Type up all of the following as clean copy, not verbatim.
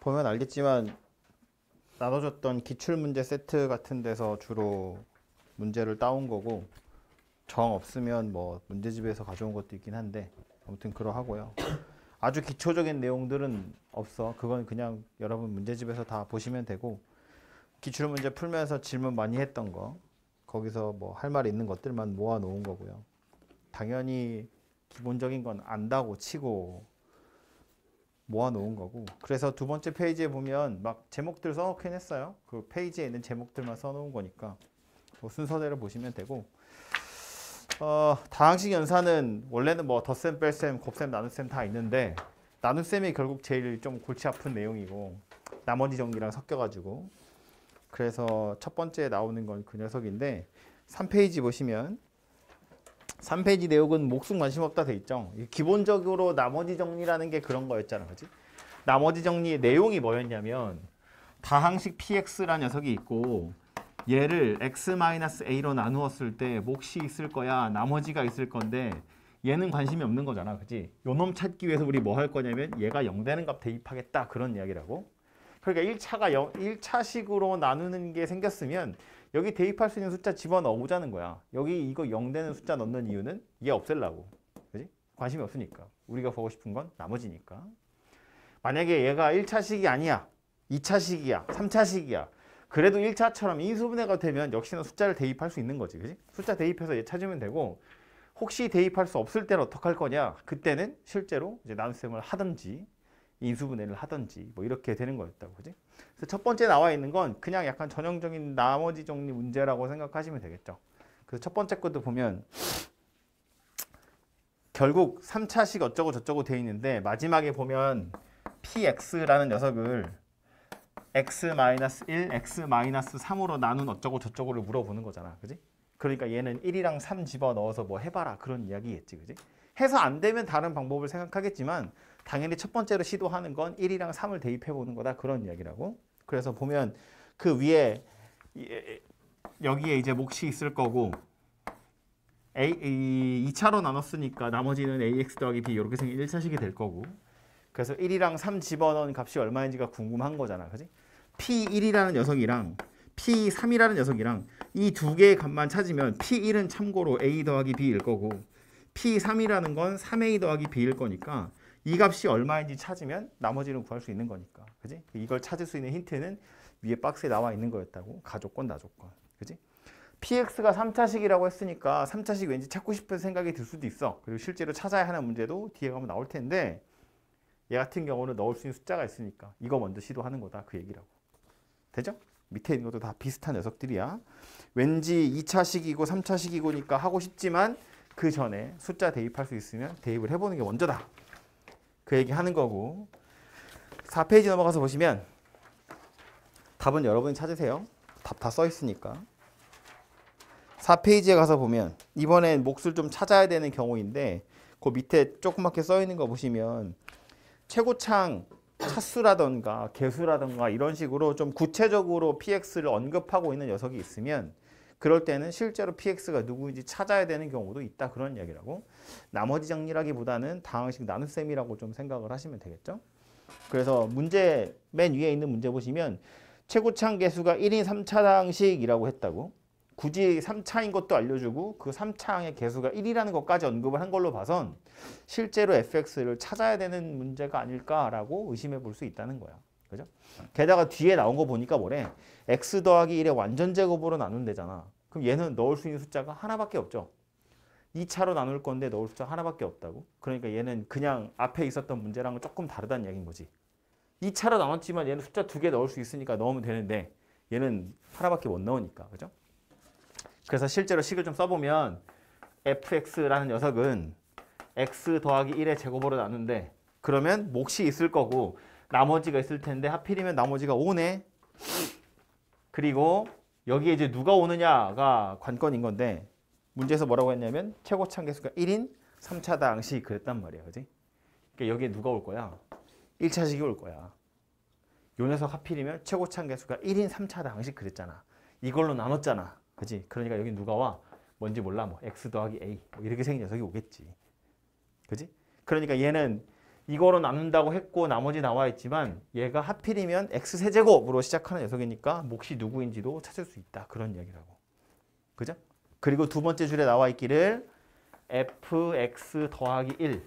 보면 알겠지만 나눠줬던 기출문제 세트 같은 데서 주로 문제를 따온 거고, 정 없으면 뭐 문제집에서 가져온 것도 있긴 한데 아무튼 그러하고요. 아주 기초적인 내용들은 없어. 그건 그냥 여러분 문제집에서 다 보시면 되고, 기출문제 풀면서 질문 많이 했던 거, 거기서 뭐 할 말 있는 것들만 모아 놓은 거고요. 당연히 기본적인 건 안다고 치고 모아 놓은 거고. 그래서 두 번째 페이지에 보면 막 제목들 써놓긴 했어요. 그 페이지에 있는 제목들만 써놓은 거니까 뭐 순서대로 보시면 되고, 다항식 연산은 원래는 뭐 덧셈, 뺄셈, 곱셈, 나눗셈 다 있는데, 나눗셈이 결국 제일 좀 골치 아픈 내용이고 나머지 정리랑 섞여가지고, 그래서 첫 번째 나오는 건 그 녀석인데, 3페이지 보시면 3페이지 내용은 목숨 관심 없다 돼 있죠. 기본적으로 나머지 정리라는 게 그런 거였잖아, 그지? 나머지 정리의 내용이 뭐였냐면, 다항식 px라는 녀석이 있고 얘를 x-a로 나누었을 때 몫이 있을 거야, 나머지가 있을 건데 얘는 관심이 없는 거잖아, 그지? 요 놈 찾기 위해서 우리 뭐 할 거냐면 얘가 0 되는 값 대입하겠다, 그런 이야기라고. 그러니까 1차식으로 나누는 게 생겼으면 여기 대입할 수 있는 숫자 집어넣어보자는 거야. 여기 이거 0 되는 숫자 넣는 이유는 얘 없애려고. 그지? 관심이 없으니까. 우리가 보고 싶은 건 나머지니까. 만약에 얘가 1차식이 아니야, 2차식이야, 3차식이야. 그래도 1차처럼 인수분해가 되면 역시나 숫자를 대입할 수 있는 거지. 그지? 숫자 대입해서 얘 찾으면 되고, 혹시 대입할 수 없을 때는 어떡할 거냐? 그때는 실제로 이제 나눗셈을 하든지 인수분해를 하든지 뭐 이렇게 되는 거였다고. 그지? 그래서 첫 번째 나와 있는 건 그냥 약간 전형적인 나머지 정리 문제라고 생각하시면 되겠죠. 그래서 첫 번째 것도 보면 결국 3차식 어쩌고 저쩌고 돼 있는데, 마지막에 보면 px라는 녀석을 x-1, x-3으로 나눈 어쩌고 저쩌고를 물어보는 거잖아. 그지? 그러니까 얘는 1이랑 3 집어넣어서 뭐 해봐라, 그런 이야기겠지. 그지? 해서 안 되면 다른 방법을 생각하겠지만 당연히 첫 번째로 시도하는 건 1이랑 3을 대입해보는 거다, 그런 이야기라고. 그래서 보면 그 위에 여기에 이제 몫이 있을 거고, 2차로 나눴으니까 나머지는 ax 더하기 b 이렇게 생긴 1차식이 될 거고, 그래서 1이랑 3 집어넣은 값이 얼마인지가 궁금한 거잖아. 그지? p1이라는 녀석이랑 p3이라는 녀석이랑 이 두 개의 값만 찾으면 p1은 참고로 a 더하기 b일 거고, p3이라는 건 3a 더하기 b일 거니까 이 값이 얼마인지 찾으면 나머지는 구할 수 있는 거니까. 그지? 이걸 찾을 수 있는 힌트는 위에 박스에 나와 있는 거였다고. 가조건, 나조건. 그지? px가 3차식이라고 했으니까 3차식 왠지 찾고 싶은 생각이 들 수도 있어. 그리고 실제로 찾아야 하는 문제도 뒤에 가면 나올 텐데, 얘 같은 경우는 넣을 수 있는 숫자가 있으니까 이거 먼저 시도하는 거다, 그 얘기라고. 되죠? 밑에 있는 것도 다 비슷한 녀석들이야. 왠지 2차식이고 3차식이고니까 하고 싶지만 그 전에 숫자 대입할 수 있으면 대입을 해보는 게 먼저다, 그 얘기 하는 거고. 4페이지 넘어가서 보시면 답은 여러분이 찾으세요. 답 다 써 있으니까. 4페이지에 가서 보면 이번엔 몫을 좀 찾아야 되는 경우인데, 그 밑에 조그맣게 써 있는 거 보시면 최고창 차수라던가 개수라던가 이런 식으로 좀 구체적으로 px를 언급하고 있는 녀석이 있으면 그럴 때는 실제로 px가 누구인지 찾아야 되는 경우도 있다, 그런 이야기라고. 나머지 정리라기보다는 다항식 나눗셈이라고 좀 생각을 하시면 되겠죠. 그래서 문제 맨 위에 있는 문제 보시면 최고창 개수가 1인 3차항식이라고 했다고. 굳이 3차인 것도 알려주고 그 3차항의 개수가 1이라는 것까지 언급을 한 걸로 봐선 실제로 fx를 찾아야 되는 문제가 아닐까라고 의심해 볼 수 있다는 거야. 그죠? 게다가 뒤에 나온 거 보니까 뭐래? x 더하기 1의 완전 제곱으로 나눈대잖아. 그럼 얘는 넣을 수 있는 숫자가 하나밖에 없죠. 2차로 나눌 건데 넣을 숫자 하나밖에 없다고. 그러니까 얘는 그냥 앞에 있었던 문제랑은 조금 다르다는 이야기인 거지. 2차로 나눴지만 얘는 숫자 2개 넣을 수 있으니까 넣으면 되는데 얘는 하나밖에 못 넣으니까. 그죠? 그래서 실제로 식을 좀 써보면 fx라는 녀석은 x 더하기 1의 제곱으로 나눈데, 그러면 몫이 있을 거고 나머지가 있을 텐데 하필이면 나머지가 5네. 그리고 여기에 이제 누가 오느냐가 관건인 건데, 문제에서 뭐라고 했냐면 최고창 개수가 1인 3차 다항식 그랬단 말이야. 그지? 그러니까 여기에 누가 올 거야? 1차식이 올 거야. 요 녀석 하필이면 최고창 개수가 1인 3차 다항식 그랬잖아. 이걸로 나눴잖아. 그지? 그러니까 여기 누가 와? 뭔지 몰라. 뭐 x 더하기 a 뭐 이렇게 생긴 녀석이 오겠지. 그지? 그러니까 얘는 이거로 나눈다고 했고 나머지 나와 있지만 얘가 하필이면 x세제곱으로 시작하는 녀석이니까 몫이 누구인지도 찾을 수 있다. 그런 이야기라고. 그죠? 그리고 두 번째 줄에 나와 있기를 fx 더하기 1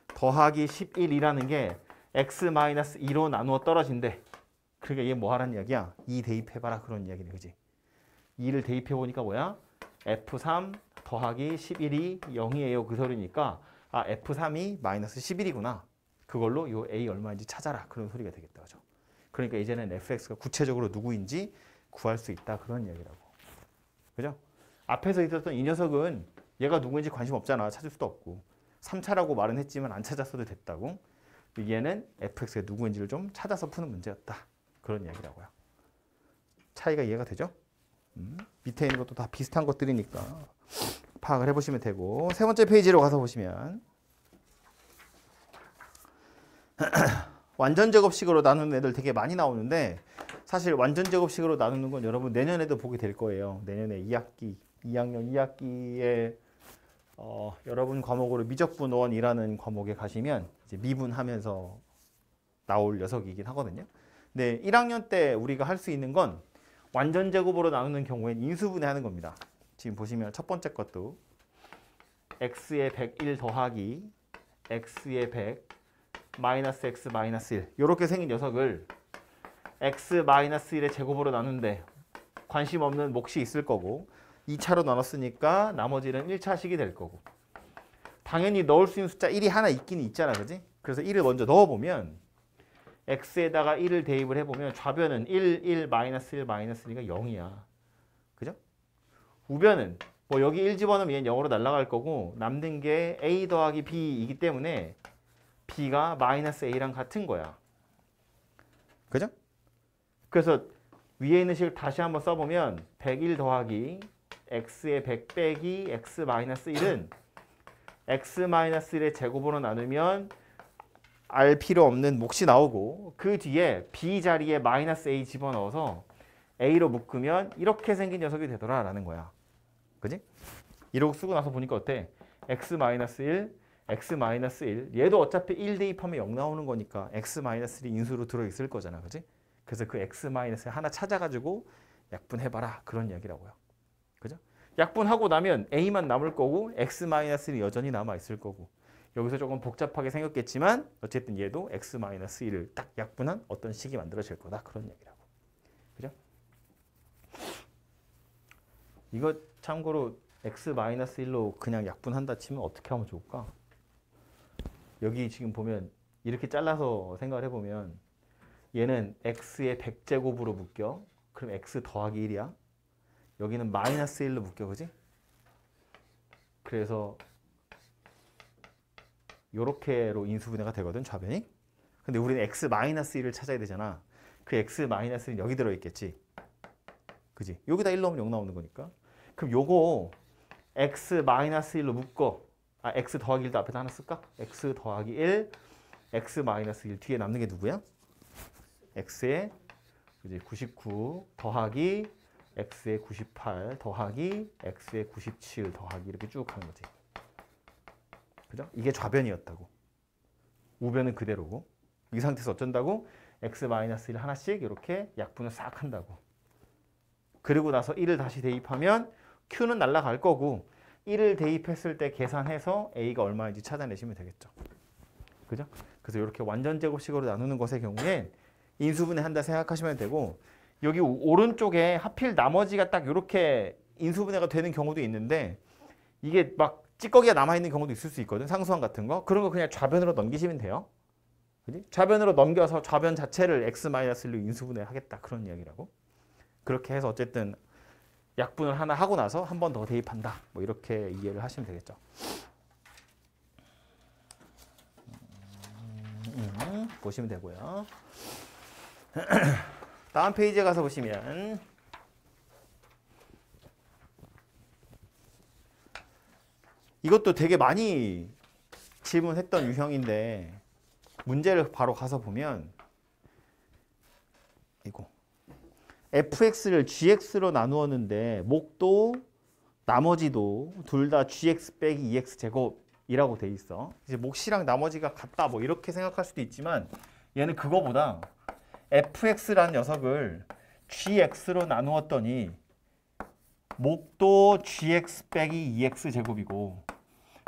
더하기 11이라는 게 x-2로 나누어 떨어진대. 그러니까 얘 뭐 하라는 이야기야? 2 대입해봐라. 그런 이야기네. 그지? 2를 대입해보니까 뭐야? f3 더하기 11이 0이에요. 그 소리니까 아 f3이 마이너스 11이구나. 그걸로 요 a 얼마인지 찾아라. 그런 소리가 되겠다. 그죠? 그러니까 이제는 fx가 구체적으로 누구인지 구할 수 있다. 그런 이야기라고. 그죠? 앞에서 있었던 이 녀석은 얘가 누구인지 관심 없잖아. 찾을 수도 없고. 3차라고 말은 했지만 안 찾았어도 됐다고. 얘는 fx가 누구인지를 좀 찾아서 푸는 문제였다. 그런 이야기라고요. 차이가 이해가 되죠? 밑에 있는 것도 다 비슷한 것들이니까 파악을 해보시면 되고 세 번째 페이지로 가서 보시면 완전 제곱식으로 나누는 애들 되게 많이 나오는데 사실 완전 제곱식으로 나누는 건 여러분 내년에도 보게 될 거예요. 내년에 2학년 2학기에 여러분 과목으로 미적분원이라는 과목에 가시면 이제 미분하면서 나올 녀석이긴 하거든요. 근데 1학년 때 우리가 할 수 있는 건 완전 제곱으로 나누는 경우엔 인수분해하는 겁니다. 지금 보시면 첫 번째 것도 x의 101 더하기 x의 100 마이너스 x 마이너스 1 이렇게 생긴 녀석을 x 마이너스 1의 제곱으로 나누는데 관심 없는 몫이 있을 거고 2차로 나눴으니까 나머지는 1차식이 될 거고 당연히 넣을 수 있는 숫자 1이 하나 있긴 있잖아. 그지? 그래서 1을 먼저 넣어보면 x에다가 1을 대입을 해보면 좌변은 1, 1, 마이너스 1, 마이너스 1이니까 0이야. 그죠? 우변은 뭐 여기 1 집어넣으면 얘는 0으로 날아갈 거고 남는 게 a 더하기 b이기 때문에 b가 마이너스 a랑 같은 거야. 그죠? 그래서 위에 있는 식을 다시 한번 써보면 101 더하기 x의 100 빼기 x 마이너스 1은 x 마이너스 1의 제곱으로 나누면 알 필요 없는 몫이 나오고 그 뒤에 b 자리에 마이너스 a 집어넣어서 a로 묶으면 이렇게 생긴 녀석이 되더라 라는 거야. 그지? 이러고 쓰고 나서 보니까 어때? x 마이너스 1, x 마이너스 1 얘도 어차피 1 대입하면 0 나오는 거니까 x 마이너스 1이 인수로 들어있을 거잖아. 그지? 그래서 그 x 마이너스 1 하나 찾아가지고 약분해봐라. 그런 이야기라고요. 그죠? 약분하고 나면 a만 남을 거고 x 마이너스 1이 여전히 남아있을 거고 여기서 조금 복잡하게 생겼겠지만 어쨌든 얘도 x-1을 딱 약분한 어떤 식이 만들어질 거다. 그런 얘기라고. 그죠? 이거 참고로 x-1로 그냥 약분한다 치면 어떻게 하면 좋을까? 여기 지금 보면 이렇게 잘라서 생각을 해보면 얘는 x의 100제곱으로 묶여. 그럼 x 더하기 1이야. 여기는 마이너스 1로 묶여. 그지? 그래서 요렇게로 인수분해가 되거든, 좌변이. 근데 우리는 x-1을 찾아야 되잖아. 그 x-1은 여기 들어있겠지. 그지? 여기다 1 넣으면 0 나오는 거니까. 그럼 요거 x-1로 묶어. x 더하기 1도 앞에다 하나 쓸까? x 더하기 1, x-1 뒤에 남는 게 누구야? x의 99 더하기 x의 98 더하기 x의 97 더하기 이렇게 쭉 하는 거지. 그죠? 이게 좌변이었다고. 우변은 그대로고. 이 상태에서 어쩐다고? x-1 하나씩 이렇게 약분을 싹 한다고. 그리고 나서 1을 다시 대입하면 q는 날아갈 거고 1을 대입했을 때 계산해서 a가 얼마인지 찾아내시면 되겠죠. 그죠? 그래서 이렇게 완전 제곱식으로 나누는 것의 경우에 인수분해한다 생각하시면 되고 여기 오른쪽에 하필 나머지가 딱 이렇게 인수분해가 되는 경우도 있는데 이게 막 찌꺼기가 남아있는 경우도 있을 수 있거든. 상수항 같은 거. 그런 거 그냥 좌변으로 넘기시면 돼요. 그치? 좌변으로 넘겨서 좌변 자체를 x-1로 인수분해 하겠다. 그런 이야기라고. 그렇게 해서 어쨌든 약분을 하나 하고 나서 한 번 더 대입한다. 뭐 이렇게 이해를 하시면 되겠죠. 보시면 되고요. 다음 페이지에 가서 보시면 이것도 되게 많이 질문했던 유형인데 문제를 바로 가서 보면 이거 fx를 gx로 나누었는데 목도 나머지도 둘 다 gx 빼기 2x 제곱 이라고 돼 있어. 이제 몫이랑 나머지가 같다 뭐 이렇게 생각할 수도 있지만 얘는 그거보다 fx라는 녀석을 gx로 나누었더니 몫도 gx 빼기 2x 제곱이고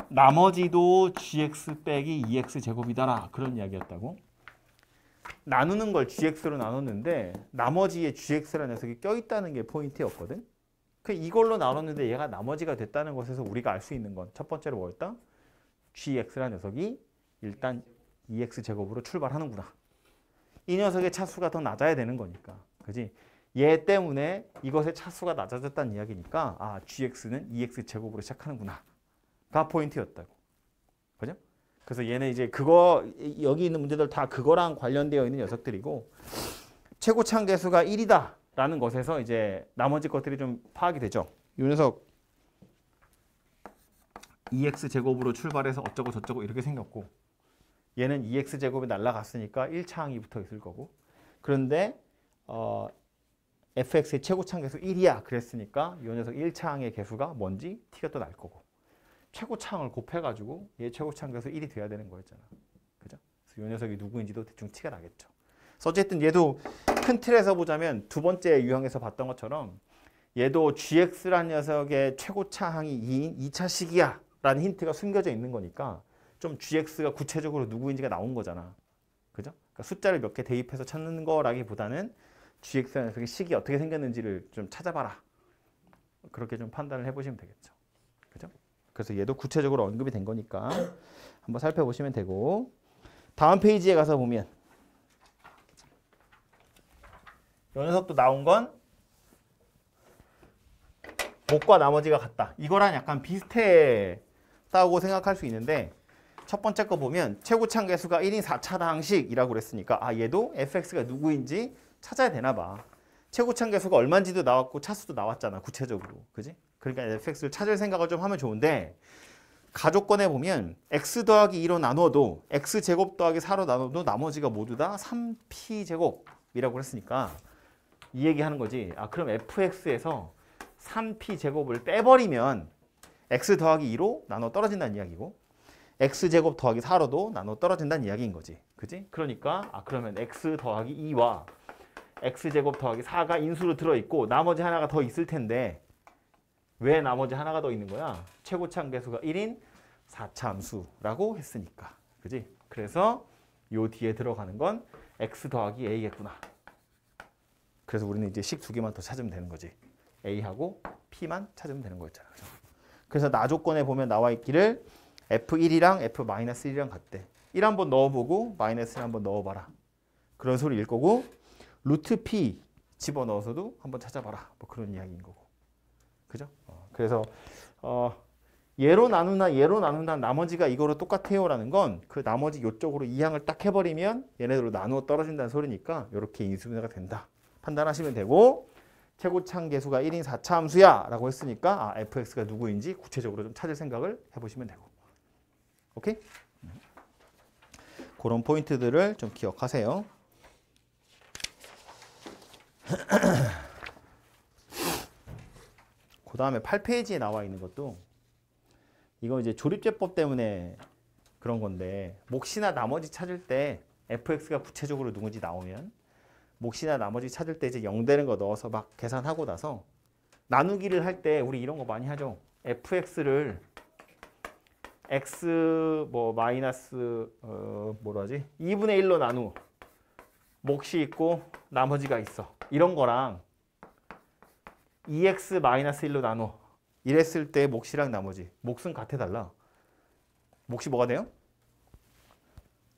나머지도 gx 빼기 2x 제곱이다라 그런 이야기였다고. 나누는 걸 gx로 나눴는데 나머지에 gx라는 녀석이 껴있다는 게 포인트였거든. 이걸로 나눴는데 얘가 나머지가 됐다는 것에서 우리가 알 수 있는 건 첫 번째로 뭐였다? gx라는 녀석이 일단 2x 제곱으로 출발하는구나. 이 녀석의 차수가 더 낮아야 되는 거니까. 그지? 얘 때문에 이것의 차수가 낮아졌다는 이야기니까 아, gx는 2x 제곱으로 시작하는구나. 가 포인트였다고. 그죠? 그래서 얘는 이제 그거 여기 있는 문제들 다 그거랑 관련되어 있는 녀석들이고 최고차항 계수가 1이다 라는 것에서 이제 나머지 것들이 좀 파악이 되죠. 이 녀석 2x 제곱으로 출발해서 어쩌고 저쩌고 이렇게 생겼고 얘는 2x 제곱이 날라갔으니까 1차항이 붙어 있을 거고 그런데 fx의 최고차항 계수 1이야 그랬으니까 이 녀석 1차항의 계수가 뭔지 티가 또 날 거고 최고차항을 곱해가지고 얘 최고차항 계수 1이 돼야 되는 거였잖아. 그죠? 그래서 이 녀석이 누구인지도 대충 티가 나겠죠. 그래서 어쨌든 얘도 큰 틀에서 보자면 두 번째 유형에서 봤던 것처럼 얘도 gx라는 녀석의 최고차항이 2인 2차식이야 라는 힌트가 숨겨져 있는 거니까 좀 gx가 구체적으로 누구인지가 나온 거잖아. 그죠? 그러니까 숫자를 몇 개 대입해서 찾는 거라기보다는 gx라는 녀석의 식이 어떻게 생겼는지를 좀 찾아봐라. 그렇게 좀 판단을 해보시면 되겠죠. 그죠? 그래서 얘도 구체적으로 언급이 된 거니까 한번 살펴보시면 되고 다음 페이지에 가서 보면 이 녀석도 나온 건 몫과 나머지가 같다. 이거랑 약간 비슷했다고 생각할 수 있는데 첫 번째 거 보면 최고차항 계수가 1인 4차항식이라고 그랬으니까 아 얘도 fx가 누구인지 찾아야 되나 봐. 최고차항 계수가 얼마인지도 나왔고 차수도 나왔잖아. 구체적으로. 그지? 그러니까 fx를 찾을 생각을 좀 하면 좋은데 가족권에 보면 x 더하기 2로 나눠도 x제곱 더하기 4로 나눠도 나머지가 모두 다 3p제곱이라고 그랬으니까 이 얘기하는 거지. 아 그럼 fx에서 3p제곱을 빼버리면 x 더하기 2로 나눠 떨어진다는 이야기고 x제곱 더하기 4로도 나눠 떨어진다는 이야기인 거지. 그지? 그러니까 아 그러면 x 더하기 2와 x제곱 더하기 4가 인수로 들어있고 나머지 하나가 더 있을 텐데 왜 나머지 하나가 더 있는 거야? 최고차항 계수가 1인 4차함수라고 했으니까. 그지? 그래서 요 뒤에 들어가는 건 x 더하기 a겠구나. 그래서 우리는 이제 식 두 개만 더 찾으면 되는 거지. a하고 p만 찾으면 되는 거였잖아. 그래서 나 조건에 보면 나와 있기를 f1이랑 f-1이랑 같대. 1 한번 넣어보고 마이너스를 한번 넣어봐라. 그런 소리일 거고 루트 p 집어넣어서도 한번 찾아봐라. 뭐 그런 이야기인 거고. 그죠? 그래서 얘로 나눈다 나머지가 이거로 똑같아요라는 건 그 나머지 요쪽으로 이항을 딱 해버리면 얘네들로 나누어 떨어진다는 소리니까 이렇게 인수분해가 된다. 판단하시면 되고 최고차항 계수가 1인 4차 함수야 라고 했으니까 아, fx가 누구인지 구체적으로 좀 찾을 생각을 해보시면 되고. 오케이? 그런 포인트들을 좀 기억하세요. 그 다음에 8페이지에 나와 있는 것도 이건 이제 조립제법 때문에 그런 건데 몫이나 나머지 찾을 때 fx가 구체적으로 누군지 나오면 몫이나 나머지 찾을 때 이제 0 되는 거 넣어서 막 계산하고 나서 나누기를 할 때 우리 이런 거 많이 하죠. fx를 x 뭐 마이너스 뭐라 하지? 2분의 1로 나누 몫이 있고 나머지가 있어. 이런 거랑 2x 마이너스 1로 나눠 이랬을 때 몫이랑 나머지 몫은 같아 달라. 몫이 뭐가 돼요?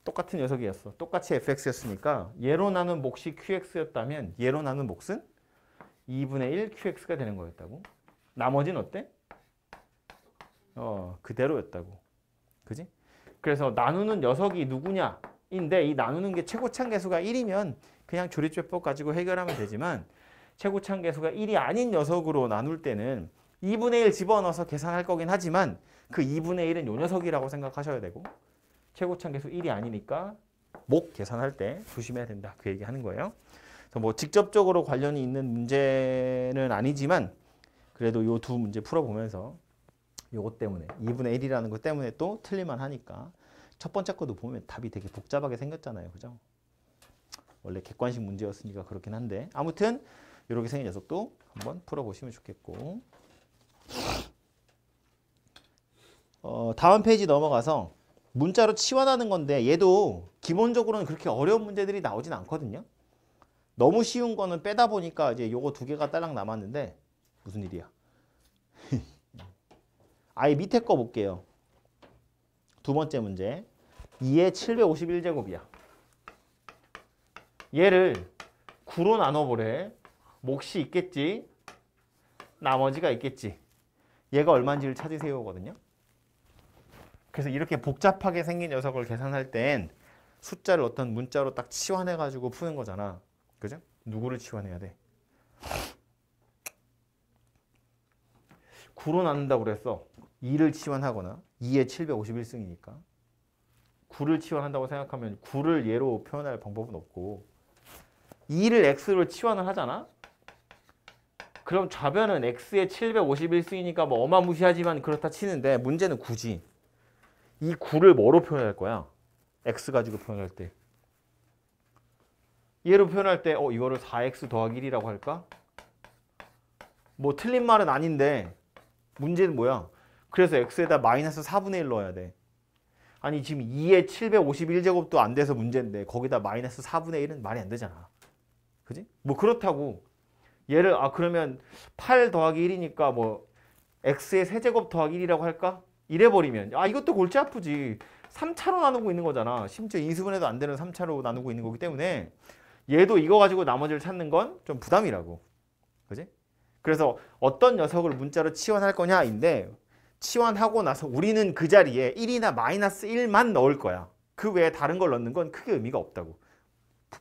똑같은 녀석이었어. 똑같이 fx였으니까 얘로 나눈 몫이 qx였다면 얘로 나눈 몫은 2분의 1 qx가 되는 거였다고. 나머지는 어때? 그대로였다고. 그지? 그래서 나누는 녀석이 누구냐? 인데 이 나누는 게 최고차항 계수가 1이면 그냥 조립제법 가지고 해결하면 되지만 최고차항 계수가 1이 아닌 녀석으로 나눌 때는 2분의 1 집어넣어서 계산할 거긴 하지만 그 2분의 1은 요 녀석이라고 생각하셔야 되고 최고차항 계수 1이 아니니까 목 계산할 때 조심해야 된다. 그 얘기하는 거예요. 그래서 뭐 직접적으로 관련이 있는 문제는 아니지만 그래도 요 두 문제 풀어보면서 요것 때문에 2분의 1이라는 것 때문에 또 틀릴만 하니까 첫 번째 거도 보면 답이 되게 복잡하게 생겼잖아요. 그죠? 원래 객관식 문제였으니까 그렇긴 한데 아무튼 이렇게 생긴 녀석도 한번 풀어보시면 좋겠고 다음 페이지 넘어가서 문자로 치환하는 건데 얘도 기본적으로는 그렇게 어려운 문제들이 나오진 않거든요. 너무 쉬운 거는 빼다 보니까 이제 요거 두 개가 딸랑 남았는데 무슨 일이야? 아예 밑에 거 볼게요. 두 번째 문제. 2의 751제곱이야. 얘를 9로 나눠보래. 몫이 있겠지. 나머지가 있겠지. 얘가 얼마인지를 찾으세요거든요. 그래서 이렇게 복잡하게 생긴 녀석을 계산할 땐 숫자를 어떤 문자로 딱 치환해가지고 푸는 거잖아. 그죠? 누구를 치환해야 돼? 9로 나눈다고 그랬어. 2를 치환하거나 2의 751승이니까 9를 치환한다고 생각하면 9를 얘로 표현할 방법은 없고 2를 x로 치환을 하잖아? 그럼 좌변은 x의 751승이니까 뭐 어마무시하지만 그렇다 치는데 문제는 9지. 이 9를 뭐로 표현할 거야? x 가지고 표현할 때. 얘로 표현할 때 이거를 4x 더하기 1이라고 할까? 뭐 틀린 말은 아닌데 문제는 뭐야? 그래서 x에다 마이너스 4분의 1 넣어야 돼. 아니 지금 2의 751제곱도 안 돼서 문제인데 거기다 마이너스 4분의 1은 말이 안 되잖아. 그지? 뭐 그렇다고 얘를 그러면 8 더하기 1이니까 뭐 x의 세제곱 더하기 1이라고 할까? 이래버리면 이것도 골치 아프지. 3차로 나누고 있는 거잖아. 심지어 인수분해도 안 되는 3차로 나누고 있는 거기 때문에 얘도 이거 가지고 나머지를 찾는 건 좀 부담이라고. 그지? 그래서 어떤 녀석을 문자로 치환할 거냐인데 치환하고 나서 우리는 그 자리에 1이나 마이너스 1만 넣을 거야. 그 외에 다른 걸 넣는 건 크게 의미가 없다고.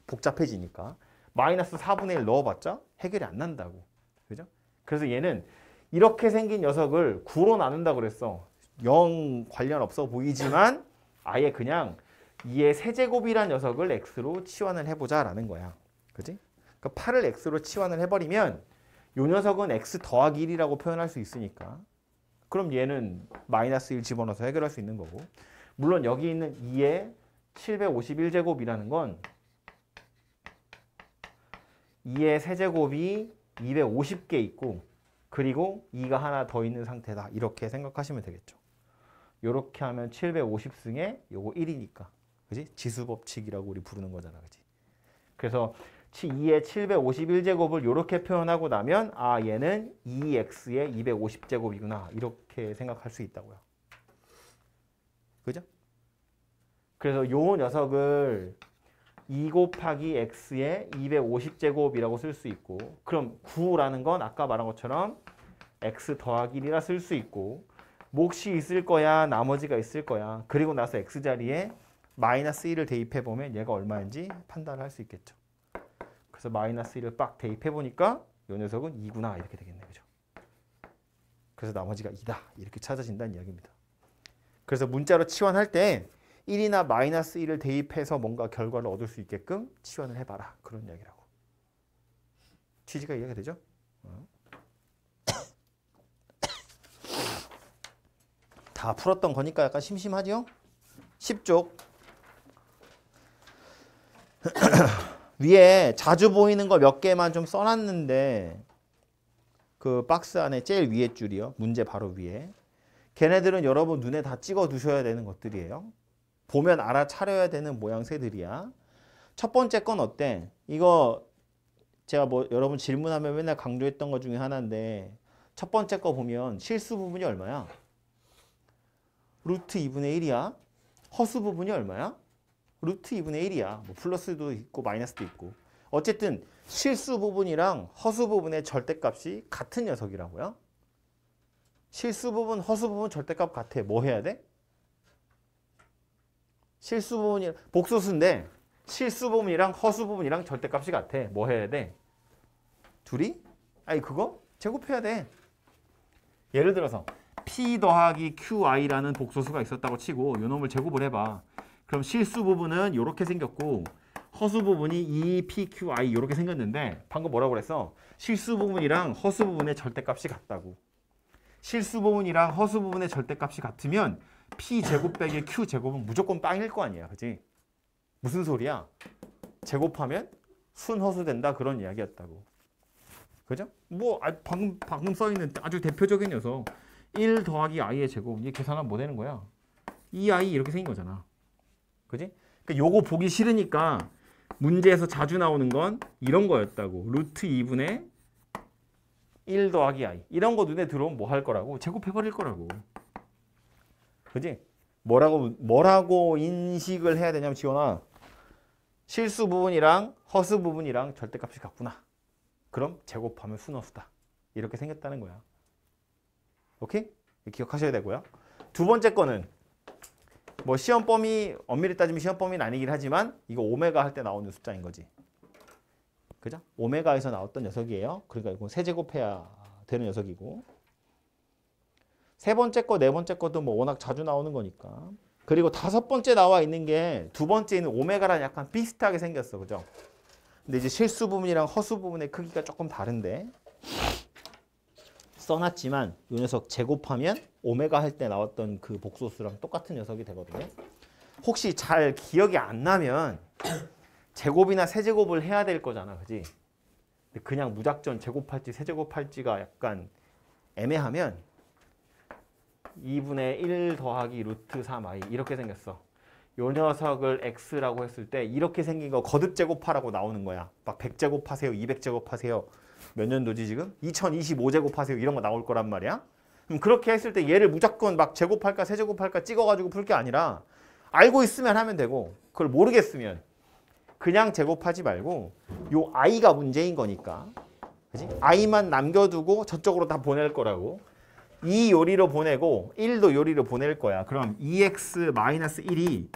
복잡해지니까. 마이너스 4분의 1 넣어봤자 해결이 안 난다고. 그죠? 그래서 얘는 이렇게 생긴 녀석을 9로 나눈다고 그랬어. 영 관련 없어 보이지만 아예 그냥 2의 세제곱이란 녀석을 x로 치환을 해보자라는 거야. 그지? 그러니까 8을 x로 치환을 해버리면 이 녀석은 x 더하기 1이라고 표현할 수 있으니까 그럼 얘는 마이너스 1 집어넣어서 해결할 수 있는 거고 물론 여기 있는 2의 751제곱이라는 건 2의 세제곱이 250개 있고 그리고 2가 하나 더 있는 상태다. 이렇게 생각하시면 되겠죠. 이렇게 하면 750승에 요거 1이니까. 그지? 지수법칙이라고 우리 부르는 거잖아. 그지? 그래서 2의 751제곱을 이렇게 표현하고 나면 얘는 2x의 250제곱이구나. 이렇게 생각할 수 있다고요. 그죠? 그래서 요 녀석을 2 곱하기 x의 250제곱이라고 쓸 수 있고 그럼 9라는 건 아까 말한 것처럼 x 더하기 1이라 쓸 수 있고 몫이 있을 거야 나머지가 있을 거야 그리고 나서 x자리에 마이너스 1을 대입해보면 얘가 얼마인지 판단을 할 수 있겠죠. 그래서 마이너스 1을 빡 대입해보니까 이 녀석은 2구나 이렇게 되겠네. 그죠? 그래서 나머지가 2다 이렇게 찾아진다는 이야기입니다. 그래서 문자로 치환할 때 1이나 마이너스 1을 대입해서 뭔가 결과를 얻을 수 있게끔 치환을 해봐라. 그런 이야기라고. 취지가 이해가 되죠? 다 풀었던 거니까 약간 심심하죠? 10쪽. 위에 자주 보이는 거 몇 개만 좀 써놨는데 그 박스 안에 제일 위에 줄이요. 문제 바로 위에. 걔네들은 여러분 눈에 다 찍어 두셔야 되는 것들이에요. 보면 알아차려야 되는 모양새들이야. 첫 번째 건 어때? 이거 제가 뭐 여러분 질문하면 맨날 강조했던 것 중에 하나인데 첫 번째 거 보면 실수 부분이 얼마야? 루트 2분의 1이야. 허수 부분이 얼마야? 루트 2분의 1이야. 뭐 플러스도 있고 마이너스도 있고. 어쨌든 실수 부분이랑 허수 부분의 절대값이 같은 녀석이라고요. 실수 부분, 허수 부분 절대값 같아. 뭐 해야 돼? 실수 부분이 복소수인데 실수 부분이랑 허수 부분이랑 절대값이 같아. 뭐 해야 돼? 둘이? 그거 제곱해야 돼. 예를 들어서 P 더하기 QI라는 복소수가 있었다고 치고 요 놈을 제곱을 해봐. 그럼 실수 부분은 이렇게 생겼고 허수 부분이 EPQI 이렇게 생겼는데 방금 뭐라고 그랬어? 실수 부분이랑 허수 부분의 절대값이 같다고. 실수 부분이랑 허수 부분의 절대값이 같으면 P제곱 빼기 Q제곱은 무조건 빵일 거 아니야. 그지? 무슨 소리야? 제곱하면 순허수 된다 그런 이야기였다고. 그죠? 뭐 방금 써있는 아주 대표적인 녀석 1 더하기 i의 제곱 이게 계산하면 뭐 되는 거야? 2i 이렇게 생긴 거잖아. 그지? 그러니까 요거 보기 싫으니까 문제에서 자주 나오는 건 이런 거였다고. 루트 2분의 1 더하기 i 이런 거 눈에 들어오면 뭐 할 거라고? 제곱해버릴 거라고. 그지? 뭐라고 인식을 해야 되냐면 지원아 실수 부분이랑 허수 부분이랑 절대값이 같구나. 그럼 제곱하면 순허수다. 이렇게 생겼다는 거야. 오케이? 기억하셔야 되고요. 두 번째 거는 뭐 시험 범위 엄밀히 따지면 시험 범위는 아니긴 하지만 이거 오메가 할 때 나오는 숫자인 거지. 그죠? 오메가에서 나왔던 녀석이에요. 그러니까 이건 세제곱해야 되는 녀석이고 세 번째 거, 네 번째 것도 뭐 워낙 자주 나오는 거니까. 그리고 다섯 번째 나와 있는 게 두 번째는 오메가랑 약간 비슷하게 생겼어. 그죠? 근데 이제 실수 부분이랑 허수 부분의 크기가 조금 다른데 써놨지만 이 녀석 제곱하면 오메가 할 때 나왔던 그 복소수랑 똑같은 녀석이 되거든요. 혹시 잘 기억이 안 나면 제곱이나 세제곱을 해야 될 거잖아. 그지? 근데 그냥 무작정 제곱할지 세제곱할지가 약간 애매하면 2분의 1 더하기 루트 3i 이렇게 생겼어. 요 녀석을 x라고 했을 때 이렇게 생긴 거 거듭 제곱하라고 나오는 거야. 막 100제곱 하세요. 200제곱 하세요. 몇 년도지 지금? 2025제곱 하세요. 이런 거 나올 거란 말이야. 그럼 그렇게 했을 때 얘를 무조건 막 제곱할까 세제곱할까 찍어가지고 풀 게 아니라 알고 있으면 하면 되고 그걸 모르겠으면 그냥 제곱하지 말고 요 i가 문제인 거니까 그치? i만 남겨두고 저쪽으로 다 보낼 거라고. 2 요리로 보내고 1도 요리로 보낼 거야. 그럼 2x-1이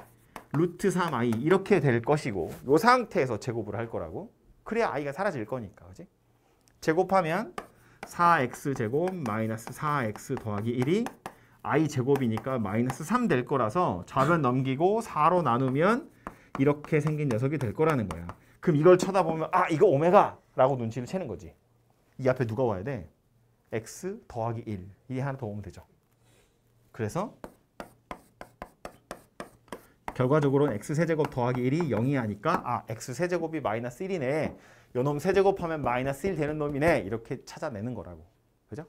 루트 3i 이렇게 될 것이고 이 상태에서 제곱을 할 거라고. 그래야 i가 사라질 거니까. 그지? 제곱하면 4x제곱 마이너스 4x 더하기 1이 i 제곱이니까 마이너스 3 될 거라서 좌변 넘기고 4로 나누면 이렇게 생긴 녀석이 될 거라는 거야. 그럼 이걸 쳐다보면 아 이거 오메가라고 눈치를 채는 거지. 이 앞에 누가 와야 돼? x 더하기 1 이게 하나 더 오면 되죠. 그래서 결과적으로는 x세제곱 더하기 1이 0이 하니까 아 x세제곱이 마이너스 1이네. 요놈 세제곱하면 마이너스 1 되는 놈이네. 이렇게 찾아내는 거라고. 그죠?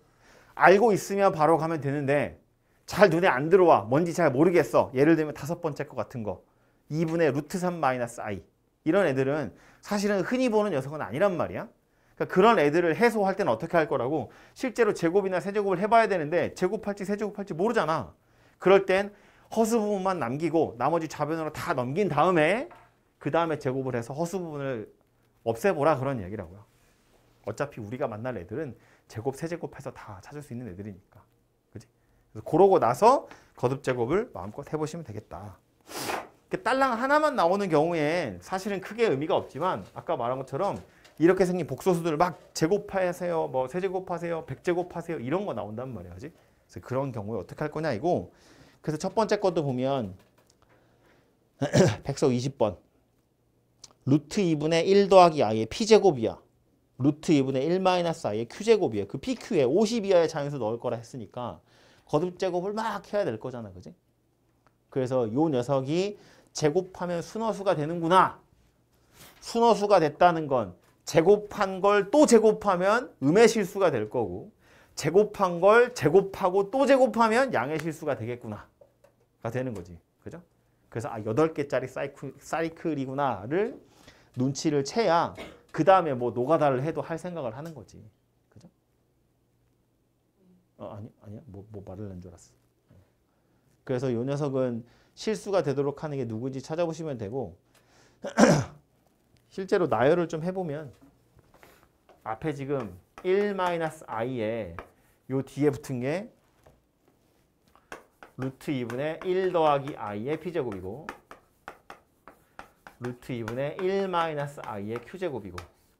알고 있으면 바로 가면 되는데 잘 눈에 안 들어와. 뭔지 잘 모르겠어. 예를 들면 다섯 번째 거 같은 거. 2분의 루트 3 마이너스 i. 이런 애들은 사실은 흔히 보는 녀석은 아니란 말이야. 그러니까 그런 애들을 해소할 때는 어떻게 할 거라고? 실제로 제곱이나 세제곱을 해봐야 되는데 제곱할지 세제곱할지 모르잖아. 그럴 땐 허수 부분만 남기고 나머지 좌변으로 다 넘긴 다음에 그 다음에 제곱을 해서 허수 부분을 없애보라 그런 얘기라고요. 어차피 우리가 만날 애들은 제곱, 세제곱해서 다 찾을 수 있는 애들이니까. 그지? 그래서 그러고 나서 거듭 제곱을 마음껏 해보시면 되겠다. 딸랑 하나만 나오는 경우엔 사실은 크게 의미가 없지만 아까 말한 것처럼 이렇게 생긴 복소수들을 막 제곱하세요, 뭐 세제곱하세요, 백제곱하세요 이런 거 나온단 말이야. 그지? 그래서 그런 경우에 어떻게 할 거냐 이고. 그래서 첫 번째 것도 보면 백서 20번 루트 2분의 1 더하기 i의 p제곱이야. 루트 2분의 1 마이너스 i의 q제곱이야. 그 pq에 50 이하의 자연수 넣을 거라 했으니까 거듭 제곱을 막 해야 될 거잖아. 그지? 그래서 요 녀석이 제곱하면 순허수가 되는구나. 순허수가 됐다는 건 제곱한 걸 또 제곱하면 음의 실수가 될 거고 제곱한 걸 제곱하고 또 제곱하면 양의 실수가 되겠구나. 가 되는 거지. 그죠? 그래서 아 8개짜리 사이클이구나를 눈치를 채야 그 다음에 뭐 노가다를 해도 할 생각을 하는 거지. 그죠? 아니야. 뭐 말을 한 줄 알았어. 그래서 이 녀석은 실수가 되도록 하는 게 누구인지 찾아보시면 되고 실제로 나열을 좀 해보면 앞에 지금 1-i에 요 뒤에 붙은 게 루트 2분의 1 더하기 i의 p제곱이고 루트 2분의 1-i의 q제곱이고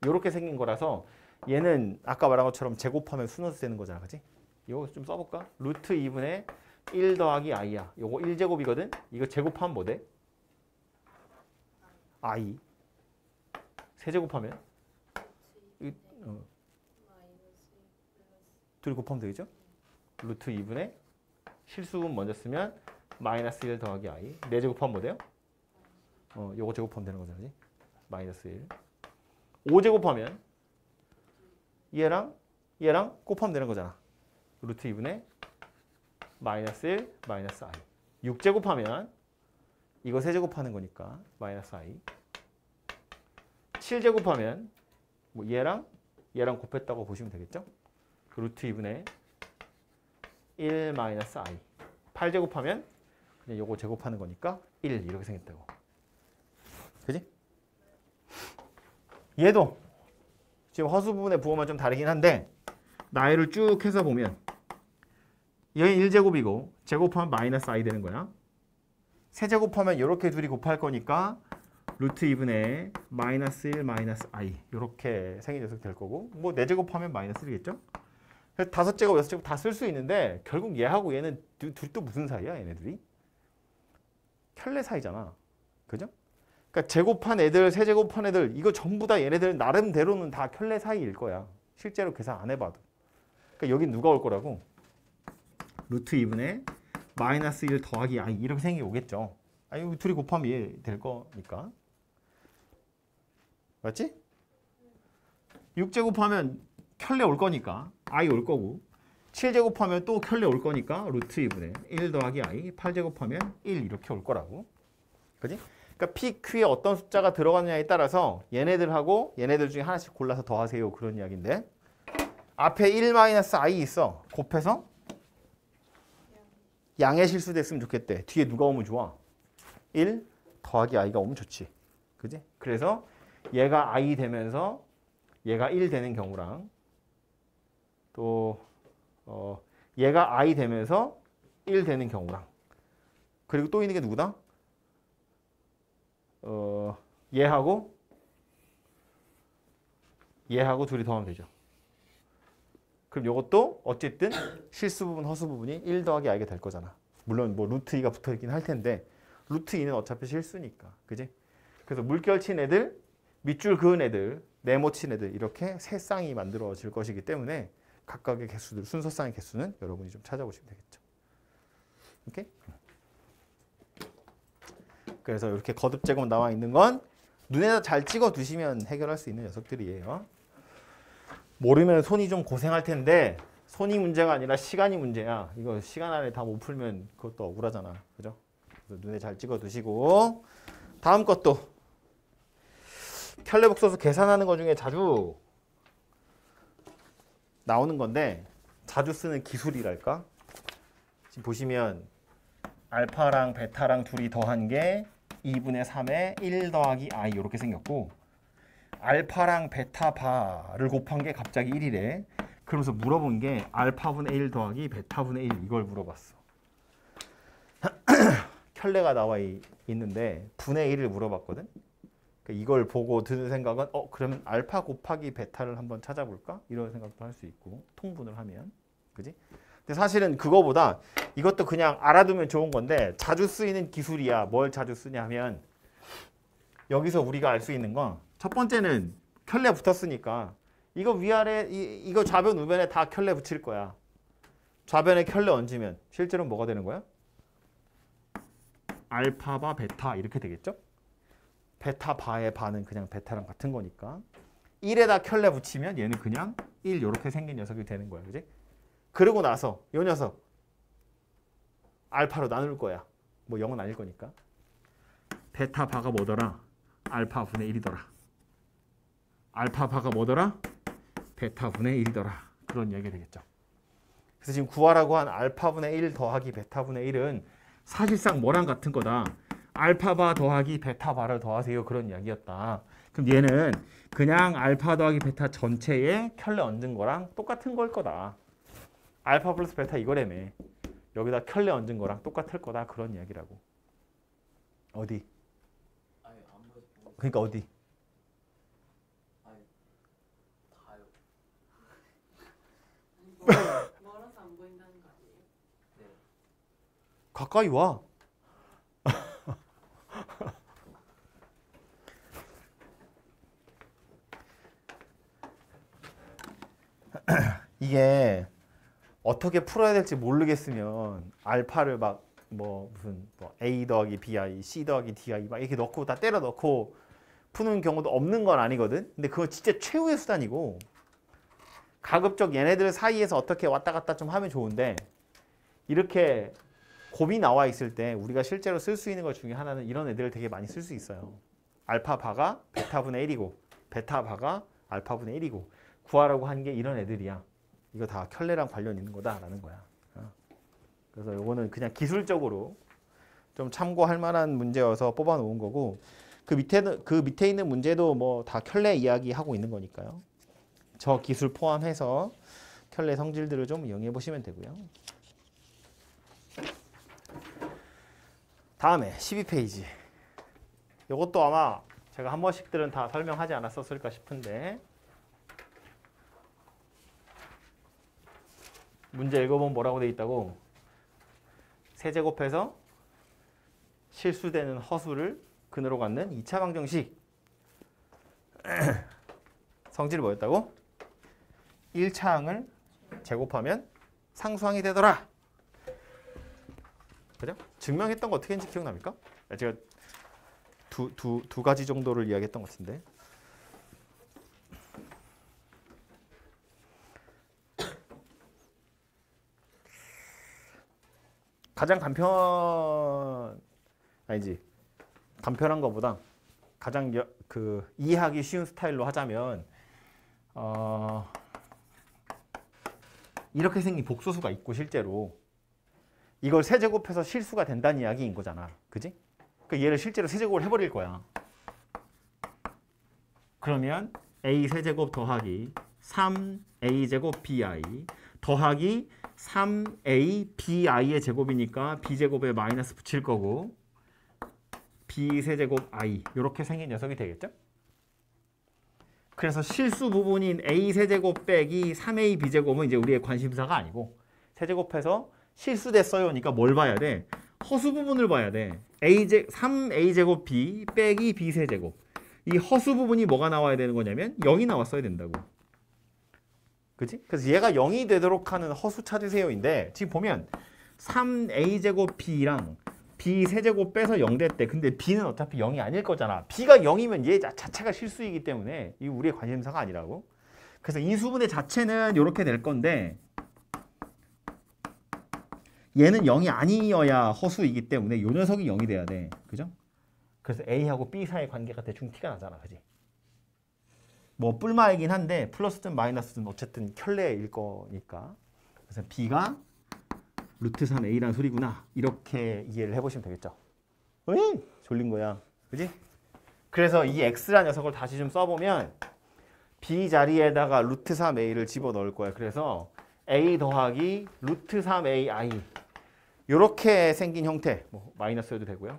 이렇게 생긴 거라서 얘는 아까 말한 것처럼 제곱하면 순허수 되는 거잖아. 그치? 이거 좀 써볼까? 루트 2분의 1 더하기 i야. 요거 1제곱이거든? 이거 제곱하면 뭐 돼? i. 세제곱하면? 둘이 곱하면 되겠죠? 루트 2분의 실수분 먼저 쓰면 마이너스 1 더하기 i. 4제곱하면 뭐 돼요? 요거 제곱하면 되는 거잖아. 그지? 마이너스 1. 5제곱하면 얘랑 곱하면 되는 거잖아. 루트 2분의 마이너스 1 마이너스 i. 6제곱하면 이거 3제곱하는 거니까 마이너스 i. 7제곱하면 뭐 얘랑 곱했다고 보시면 되겠죠? 루트 2분의 1 마이너스 i. 8제곱하면 그냥 요거 제곱하는 거니까 1 이렇게 생겼다고. 그지? 얘도 지금 허수 부분의 부호만 좀 다르긴 한데 나이를 쭉 해서 보면 얘는 1제곱이고 제곱하면 마이너스 i 되는 거야. 세제곱하면 이렇게 둘이 곱할 거니까 루트 2분의 마이너스 1 마이너스 i 이렇게 생긴 녀석 될 거고 뭐 4제곱하면 마이너스 1이겠죠? 그래서 5제곱, 6제곱 다 쓸 수 있는데 결국 얘하고 얘는 둘이 또 무슨 사이야? 얘네들이? 켤레 사이잖아. 그죠? 그러니까 제곱한 애들, 세제곱한 애들 이거 전부 다 얘네들 나름대로는 다 켤레 사이일 거야. 실제로 계산 안 해봐도. 그러니까 여기 누가 올 거라고? 루트 2분의 마이너스 1 더하기 i 이렇게 생긴 게 오겠죠. 아니 둘이 곱하면 얘 될 거니까. 맞지? 6제곱하면 켤레 올 거니까 i 올 거고 7제곱하면 또 켤레 올 거니까 루트 2분의 1 더하기 i 8제곱하면 1 이렇게 올 거라고. 그지? 그러니까 p, q에 어떤 숫자가 들어가느냐에 따라서 얘네들하고 얘네들 중에 하나씩 골라서 더하세요. 그런 이야기인데 앞에 1-i 있어. 곱해서 양의 실수 됐으면 좋겠대. 뒤에 누가 오면 좋아? 1 더하기 i가 오면 좋지. 그지? 그래서 얘가 i 되면서 얘가 1 되는 경우랑 또 얘가 i 되면서 1 되는 경우랑 그리고 또 있는 게 누구다? 얘하고 둘이 더하면 되죠. 그럼 이것도 어쨌든 실수 부분, 허수 부분이 1 더하기 i가 될 거잖아. 물론 뭐 루트 2가 붙어 있긴 할 텐데 루트 2는 어차피 실수니까. 그지? 그래서 물결 친 애들, 밑줄 그은 애들, 네모 친 애들 이렇게 세 쌍이 만들어질 것이기 때문에 각각의 개수들, 순서쌍의 개수는 여러분이 좀 찾아보시면 되겠죠. 오케이? 그래서 이렇게 거듭 제곱 나와 있는 건 눈에다 잘 찍어 두시면 해결할 수 있는 녀석들이에요. 모르면 손이 좀 고생할 텐데 손이 문제가 아니라 시간이 문제야. 이거 시간 안에 다 못 풀면 그것도 억울하잖아. 그죠? 그래서 눈에 잘 찍어 두시고 다음 것도 켤레복소수 계산하는 것 중에 자주 나오는 건데 자주 쓰는 기술이랄까? 지금 보시면 알파랑 베타랑 둘이 더한 게 2분의 3에 1 더하기 i 이렇게 생겼고 알파랑 베타 바를 곱한 게 갑자기 1이래. 그러면서 물어본 게 알파분의 1 더하기 베타분의 1 이걸 물어봤어. 켤레가 나와 있는데 분의 1을 물어봤거든. 그러니까 이걸 보고 드는 생각은 그러면 알파 곱하기 베타를 한번 찾아볼까? 이런 생각도 할 수 있고 통분을 하면. 그지? 근데 사실은 그거보다 이것도 그냥 알아두면 좋은 건데 자주 쓰이는 기술이야. 뭘 자주 쓰냐 하면 여기서 우리가 알 수 있는 건 첫 번째는 켤레 붙었으니까 이거 위아래 이거 좌변 우변에 다 켤레 붙일 거야. 좌변에 켤레 얹으면 실제로 뭐가 되는 거야? 알파 바 베타 이렇게 되겠죠? 베타 바의 바는 그냥 베타랑 같은 거니까 1에다 켤레 붙이면 얘는 그냥 1 이렇게 생긴 녀석이 되는 거야. 그지? 그러고 나서 이 녀석 알파로 나눌 거야. 뭐 0은 아닐 거니까. 베타 바가 뭐더라? 알파 분의 1이더라. 알파 바가 뭐더라? 베타 분의 1이더라. 그런 얘기가 되겠죠. 그래서 지금 구하라고 한 알파 분의 1 더하기 베타 분의 1은 사실상 뭐랑 같은 거다. 알파 바 더하기 베타 바를 더하세요. 그런 이야기였다. 그럼 얘는 그냥 알파 더하기 베타 전체에 켤레 얹은 거랑 똑같은 걸 거다. 알파 플러스 베타 이거라며. 여기다 켤레 얹은 거랑 똑같을 거다. 그런 이야기라고. 어디? 그러니까 어디? 멀어서 안 보인다는 거 아니에요? 네. 가까이 와. 이게 어떻게 풀어야 될지 모르겠으면 알파를 막 뭐 무슨 뭐 A 더하기 BI, C 더하기 DI 막 이렇게 넣고 다 때려 넣고 푸는 경우도 없는 건 아니거든. 근데 그건 진짜 최후의 수단이고 가급적 얘네들 사이에서 어떻게 왔다 갔다 좀 하면 좋은데 이렇게 곱이 나와 있을 때 우리가 실제로 쓸 수 있는 것 중에 하나는 이런 애들을 되게 많이 쓸 수 있어요. 알파 바가 베타분의 1이고 베타 바가 알파분의 1이고 구하라고 한 게 이런 애들이야. 이거 다 켤레랑 관련 있는 거다라는 거야. 그래서 요거는 그냥 기술적으로 좀 참고할 만한 문제여서 뽑아 놓은 거고 그 밑에 있는 문제도 뭐 다 켤레 이야기 하고 있는 거니까요. 저 기술 포함해서 켤레 성질들을 좀 이용해 보시면 되고요. 다음에 12페이지. 이것도 아마 제가 한 번씩들은 다 설명하지 않았었을까 싶은데 문제 읽어보면 뭐라고 돼 있다고? 세제곱해서 실수되는 허수를 근으로 갖는 2차 방정식. 성질이 뭐였다고? 1차항을 제곱하면 상수항이 되더라. 그죠? 증명했던 거 어떻게 했는지 기억납니까? 제가 두 가지 정도를 이야기했던 것 같은데. 가장 간편한 것보다 가장 이해하기 쉬운 스타일로 하자면 이렇게 생긴 복소수가 있고 실제로 이걸 세제곱해서 실수가 된다는 이야기인 거잖아. 그지? 그러니까 얘를 실제로 세제곱을 해버릴 거야. 그러면 a 세제곱 더하기 3a 제곱 bi 더하기 3a bi의 제곱이니까 b제곱에 마이너스 붙일 거고 b 세제곱 i 이렇게 생긴 녀석이 되겠죠? 그래서 실수 부분인 a 세제곱 빼기 3a b제곱은 이제 우리의 관심사가 아니고 세제곱해서 실수됐어요니까 뭘 봐야 돼? 허수 부분을 봐야 돼. 3a 제곱 b 빼기 b 세제곱. 이 허수 부분이 뭐가 나와야 되는 거냐면 0이 나왔어야 된다고. 그치? 그래서 얘가 0이 되도록 하는 허수 찾으세요인데 지금 보면 3a 제곱 b랑 b 세제곱 빼서 0 됐대. 근데 b는 어차피 0이 아닐 거잖아. b가 0이면 얘 자체가 실수이기 때문에 이 우리의 관심사가 아니라고. 그래서 인수분해 자체는 이렇게 될 건데 얘는 0이 아니어야 허수이기 때문에 이 녀석이 0이 돼야 돼. 그죠? 그래서 a하고 b 사이의 관계가 대충 티가 나잖아. 그지? 뭐 뿔마이긴 한데 플러스든 마이너스든 어쨌든 켤레일 거니까. 그래서 b가 루트 3a라는 소리구나. 이렇게 이해를 해보시면 되겠죠. 어이? 졸린 거야. 그지? 그래서 이 x라는 녀석을 다시 좀 써보면 b 자리에다가 루트 3a를 집어넣을 거야. 그래서 a 더하기 루트 3ai 이렇게 생긴 형태, 뭐 마이너스여도 되고요.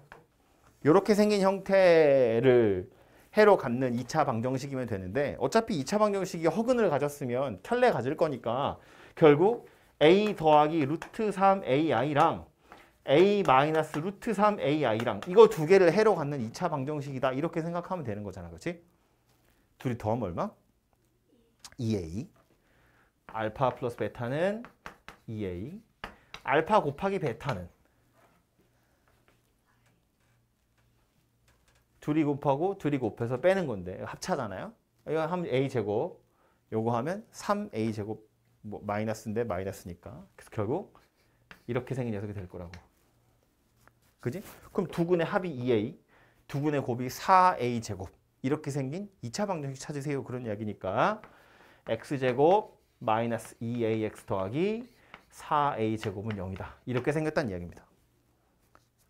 이렇게 생긴 형태를 해로 갖는 2차 방정식이면 되는데 어차피 2차 방정식이 허근을 가졌으면 켤레 가질 거니까 결국 a 더하기 루트 3ai랑 a 마이너스 루트 3ai랑 이거 두 개를 해로 갖는 2차 방정식이다. 이렇게 생각하면 되는 거잖아. 그렇지? 둘이 더하면 얼마? 2a. 알파 플러스 베타는 2a. 알파 곱하기 베타는 둘이 곱하고 둘이 곱해서 빼는 건데 합차잖아요. 이거 하면 a 제곱, 요거 하면 3a 제곱 뭐 마이너스인데 마이너스니까. 그래서 결국 이렇게 생긴 녀석이 될 거라고. 그지? 그럼 두 근의 합이 2a, 두 근의 곱이 4a 제곱. 이렇게 생긴 2차 방정식 찾으세요. 그런 이야기니까 x제곱 마이너스 2ax 더하기 4a 제곱은 0이다. 이렇게 생겼다는 이야기입니다.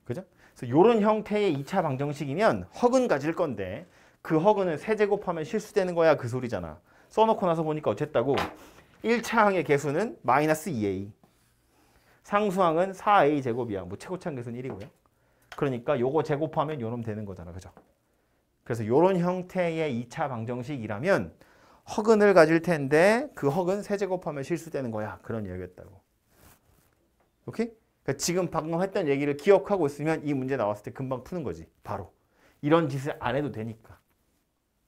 그죠? 그래서 이런 형태의 2차 방정식이면 허근 가질 건데 그 허근은 세제곱하면 실수되는 거야. 그 소리잖아. 써놓고 나서 보니까 어쨌다고 1차항의 개수는 마이너스 2a. 상수항은 4a 제곱이야. 뭐 최고차항 개수는 1이고요. 그러니까 요거 제곱하면 요놈 되는 거잖아. 그죠? 그래서 요런 형태의 2차 방정식이라면 허근을 가질 텐데 그 허근 세제곱하면 실수되는 거야. 그런 얘기였다고. 오케이? 그러니까 지금 방금 했던 얘기를 기억하고 있으면 이 문제 나왔을 때 금방 푸는 거지. 바로. 이런 짓을 안 해도 되니까.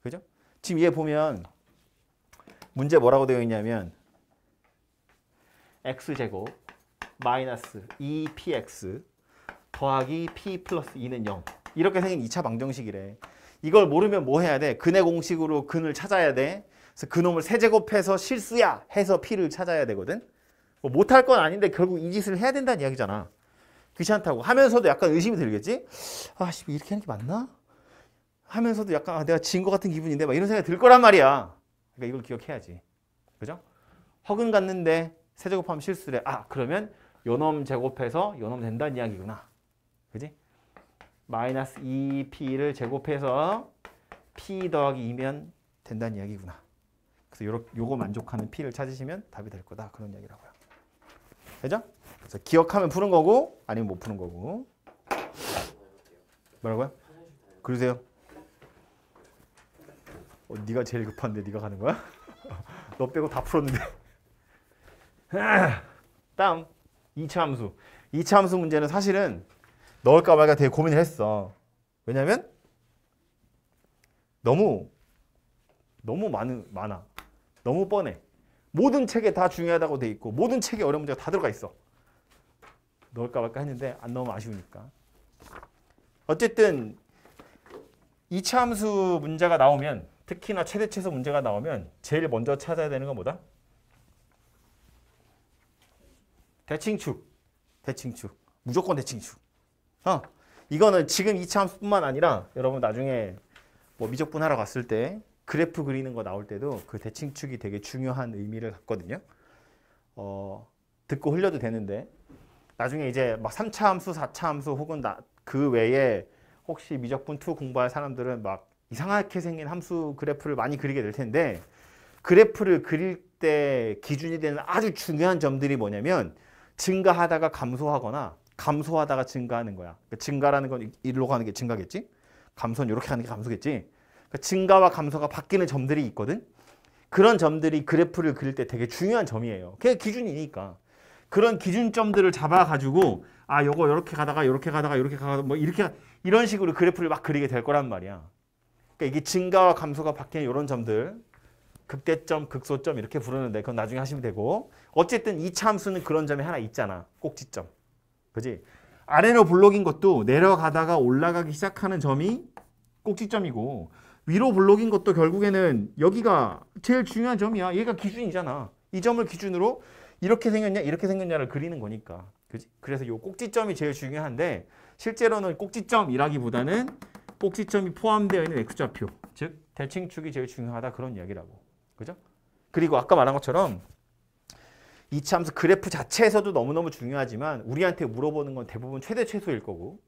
그죠? 지금 얘 보면 문제 뭐라고 되어 있냐면 x제곱 마이너스 2px 더하기 p 플러스 2는 0. 이렇게 생긴 2차 방정식이래. 이걸 모르면 뭐 해야 돼? 근의 공식으로 근을 찾아야 돼. 그래서 그놈을 세제곱해서 실수야 해서 p를 찾아야 되거든. 뭐 못할 건 아닌데 결국 이 짓을 해야 된다는 이야기잖아. 귀찮다고 하면서도 약간 의심이 들겠지? 아, 씨, 이렇게 하는 게 맞나? 하면서도 약간 내가 진 것 같은 기분인데 막 이런 생각이 들 거란 말이야. 그러니까 이걸 기억해야지. 그죠? 허근 갔는데 세제곱하면 실수래. 아, 그러면 요놈 제곱해서 요놈 된다는 이야기구나. 그지? 마이너스 2p를 제곱해서 p 더하기 2면 된다는 이야기구나. 그래서 요거 만족하는 p를 찾으시면 답이 될 거다. 그런 이야기라고요. 되죠? 그래서 기억하면 푸는 거고 아니면 못 푸는 거고. 뭐라고요? 그러세요? 네가 제일 급한데 네가 가는 거야? 너 빼고 다 풀었는데. 다음 2차 함수. 2차 함수 문제는 사실은 넣을까 말까 되게 고민을 했어. 왜냐면 너무 많아. 너무 뻔해. 모든 책에 다 중요하다고 돼 있고 모든 책에 어려운 문제가 다 들어가 있어. 넣을까 말까 했는데 안 넣으면 아쉬우니까. 어쨌든 2차 함수 문제가 나오면 특히나 최대최소 문제가 나오면 제일 먼저 찾아야 되는 건 뭐다? 대칭축. 무조건 대칭축. 이거는 지금 2차 함수뿐만 아니라 여러분 나중에 뭐 미적분 하러 갔을 때 그래프 그리는 거 나올 때도 그 대칭축이 되게 중요한 의미를 갖거든요. 듣고 흘려도 되는데 나중에 이제 막 3차 함수, 4차 함수 혹은 그 외에 혹시 미적분 2 공부할 사람들은 막 이상하게 생긴 함수 그래프를 많이 그리게 될 텐데 그래프를 그릴 때 기준이 되는 아주 중요한 점들이 뭐냐면 증가하다가 감소하거나 감소하다가 증가하는 거야. 그러니까 증가라는 건 이리로 가는 게 증가겠지? 감소는 이렇게 가는 게 감소겠지? 그러니까 증가와 감소가 바뀌는 점들이 있거든? 그런 점들이 그래프를 그릴 때 되게 중요한 점이에요. 그게 기준이니까. 그런 기준점들을 잡아가지고 아, 요거 이렇게 가다가 이렇게 가다가 이렇게 가다가 뭐 이렇게 이런 식으로 그래프를 막 그리게 될 거란 말이야. 그러니까 이게 증가와 감소가 바뀌는 이런 점들 극대점, 극소점 이렇게 부르는데 그건 나중에 하시면 되고 어쨌든 2차 함수는 그런 점이 하나 있잖아. 꼭지점. 그지? 아래로 블록인 것도 내려가다가 올라가기 시작하는 점이 꼭지점이고 위로 블록인 것도 결국에는 여기가 제일 중요한 점이야. 얘가 기준이잖아. 이 점을 기준으로 이렇게 생겼냐 이렇게 생겼냐를 그리는 거니까. 그지? 그래서 이 꼭지점이 제일 중요한데 실제로는 꼭지점이라기보다는 꼭지점이 포함되어 있는 x좌표 즉 대칭축이 제일 중요하다 그런 이야기라고. 그죠? 그리고 아까 말한 것처럼 2차 함수 그래프 자체에서도 너무너무 중요하지만 우리한테 물어보는 건 대부분 최대 최소일 거고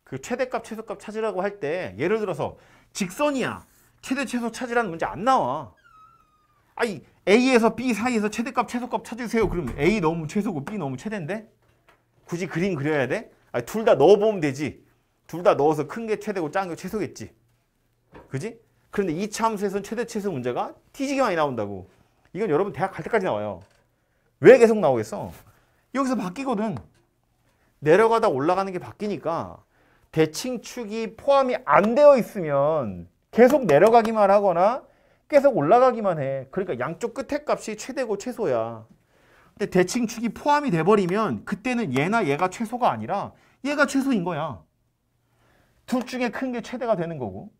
그 최대값 최소값 찾으라고 할 때 예를 들어서 직선이야. 최대 최소 찾으라는 문제 안 나와. 아니 A에서 B 사이에서 최대값 최소값 찾으세요. 그러면 A 너무 최소고 B 너무 최대인데? 굳이 그림 그려야 돼? 둘 다 넣어보면 되지. 둘 다 넣어서 큰 게 최대고 작은 게 최소겠지. 그지? 그런데 2차 함수에서는 최대 최소 문제가 뒤지게 많이 나온다고. 이건 여러분 대학 갈 때까지 나와요. 왜 계속 나오겠어? 여기서 바뀌거든. 내려가다 올라가는 게 바뀌니까 대칭축이 포함이 안 되어 있으면 계속 내려가기만 하거나 계속 올라가기만 해. 그러니까 양쪽 끝에 값이 최대고 최소야. 근데 대칭축이 포함이 돼버리면 그때는 얘나 얘가 최소가 아니라 얘가 최소인 거야. 둘 중에 큰 게 최대가 되는 거고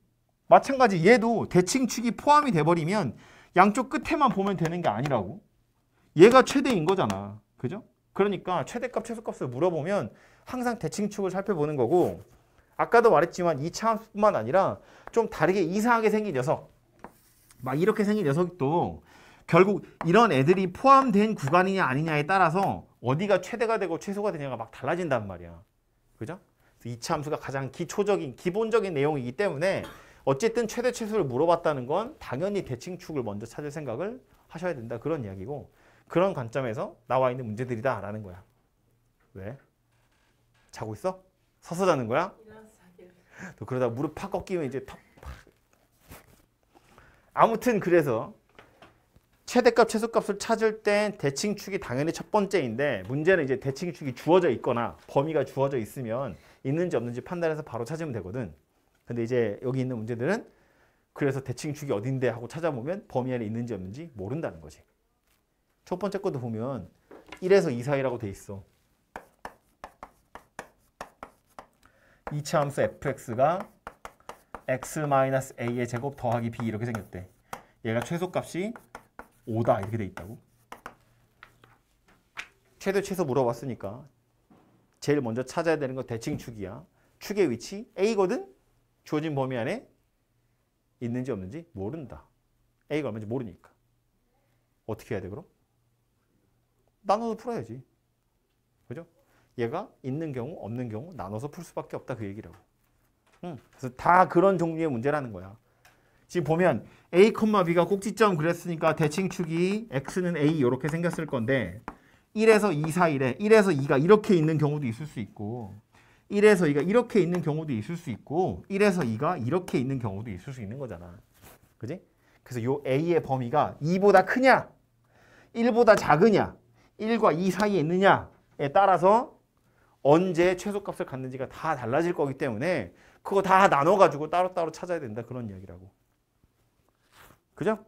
마찬가지 얘도 대칭축이 포함이 돼버리면 양쪽 끝에만 보면 되는 게 아니라고. 얘가 최대인 거잖아. 그죠? 그러니까 최대값, 최소값을 물어보면 항상 대칭축을 살펴보는 거고 아까도 말했지만 2차 함수뿐만 아니라 좀 다르게 이상하게 생긴 녀석 막 이렇게 생긴 녀석도 결국 이런 애들이 포함된 구간이냐 아니냐에 따라서 어디가 최대가 되고 최소가 되냐가 막 달라진단 말이야. 그죠? 2차 함수가 가장 기초적인 기본적인 내용이기 때문에 어쨌든 최대 최소를 물어봤다는 건 당연히 대칭축을 먼저 찾을 생각을 하셔야 된다 그런 이야기고 그런 관점에서 나와 있는 문제들이다 라는 거야. 왜? 자고 있어? 서서 자는 거야? 또 그러다 무릎 팍 꺾이면 이제 턱 팍. 아무튼 그래서 최대값 최소값을 찾을 땐 대칭축이 당연히 첫 번째인데 문제는 이제 대칭축이 주어져 있거나 범위가 주어져 있으면 있는지 없는지 판단해서 바로 찾으면 되거든. 근데 이제 여기 있는 문제들은 그래서 대칭축이 어딘데 하고 찾아보면 범위 안에 있는지 없는지 모른다는 거지. 첫 번째 것도 보면 1에서 2 사이라고 돼 있어. 2차 함수 fx가 x-a의 제곱 더하기 b 이렇게 생겼대. 얘가 최소값이 5다 이렇게 돼 있다고. 최대 최소 물어봤으니까 제일 먼저 찾아야 되는 거 대칭축이야. 축의 위치 a거든. 주어진 범위 안에 있는지 없는지 모른다. a가 얼마인지 모르니까. 어떻게 해야 돼 그럼? 나눠서 풀어야지. 그죠? 얘가 있는 경우 없는 경우 나눠서 풀 수밖에 없다 그 얘기라고. 그래서 다 그런 종류의 문제라는 거야. 지금 보면 a, b가 꼭지점 그랬으니까 대칭축이 x는 a 이렇게 생겼을 건데 1에서 2 사이래. 1에서 2가 이렇게 있는 경우도 있을 수 있고 1에서 2가 이렇게 있는 경우도 있을 수 있고 1에서 2가 이렇게 있는 경우도 있을 수 있는 거잖아. 그지? 그래서 요 a의 범위가 2보다 크냐 1보다 작으냐 1과 2 사이에 있느냐에 따라서 언제 최소값을 갖는지가 다 달라질 거기 때문에 그거 다 나눠가지고 따로따로 찾아야 된다 그런 이야기라고. 그죠?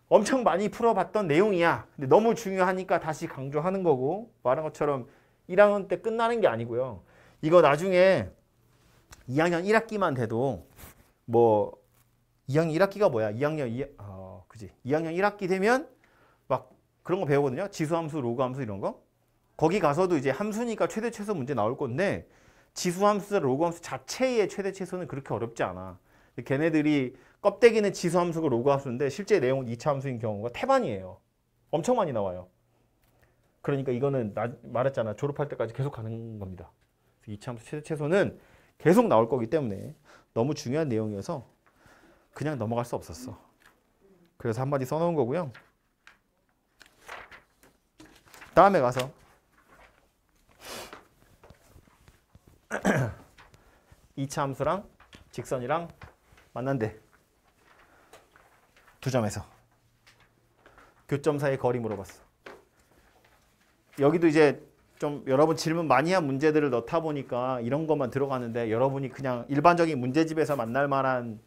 엄청 많이 풀어봤던 내용이야. 근데 너무 중요하니까 다시 강조하는 거고 말한 것처럼 1학년 때 끝나는 게 아니고요. 이거 나중에 2학년 1학기만 돼도 뭐 2학년 1학기가 뭐야? 2학년 1학기 되면 막 그런 거 배우거든요. 지수함수, 로그함수 이런 거. 거기 가서도 이제 함수니까 최대 최소 문제 나올 건데 지수함수, 로그함수 자체의 최대 최소는 그렇게 어렵지 않아. 걔네들이 껍데기는 지수함수고 로그함수인데 실제 내용은 2차 함수인 경우가 태반이에요. 엄청 많이 나와요. 그러니까 이거는 말했잖아. 졸업할 때까지 계속 가는 겁니다. 2차 함수 최대 최소는 계속 나올 거기 때문에 너무 중요한 내용이어서 그냥 넘어갈 수 없었어. 그래서 한마디 써놓은 거고요. 다음에 가서 2차 함수랑 직선이랑 만난대. 두 점에서. 교점 사이의 거리 물어봤어. 여기도 이제 좀 여러분 질문 많이 한 문제들을 넣다 보니까 이런 것만 들어가는데 여러분이 그냥 일반적인 문제집에서 만날 만한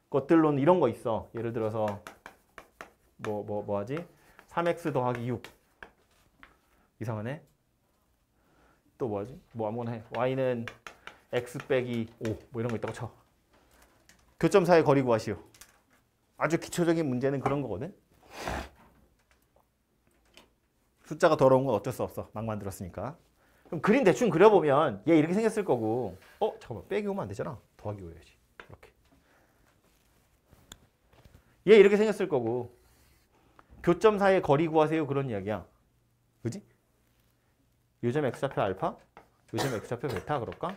것들로는 이런 거 있어. 예를 들어서 뭐 하지? 3x 더하기 6. 이상하네. 또 뭐 하지? 뭐 아무거나 해. y는 x 빼기 5. 뭐 이런 거 있다고 쳐. 교점 사이의 거리 구하시오. 아주 기초적인 문제는 그런 거거든. 숫자가 더러운 건 어쩔 수 없어. 막 만들었으니까. 그럼 그림 대충 그려보면 얘 이렇게 생겼을 거고 잠깐만 빼기 오면 안 되잖아. 더하기 5여야지. 이렇게. 얘 이렇게 생겼을 거고 교점 사이의 거리 구하세요. 그런 이야기야. 그지? 요점 x좌표 알파, 요점 x좌표 베타 그럴까?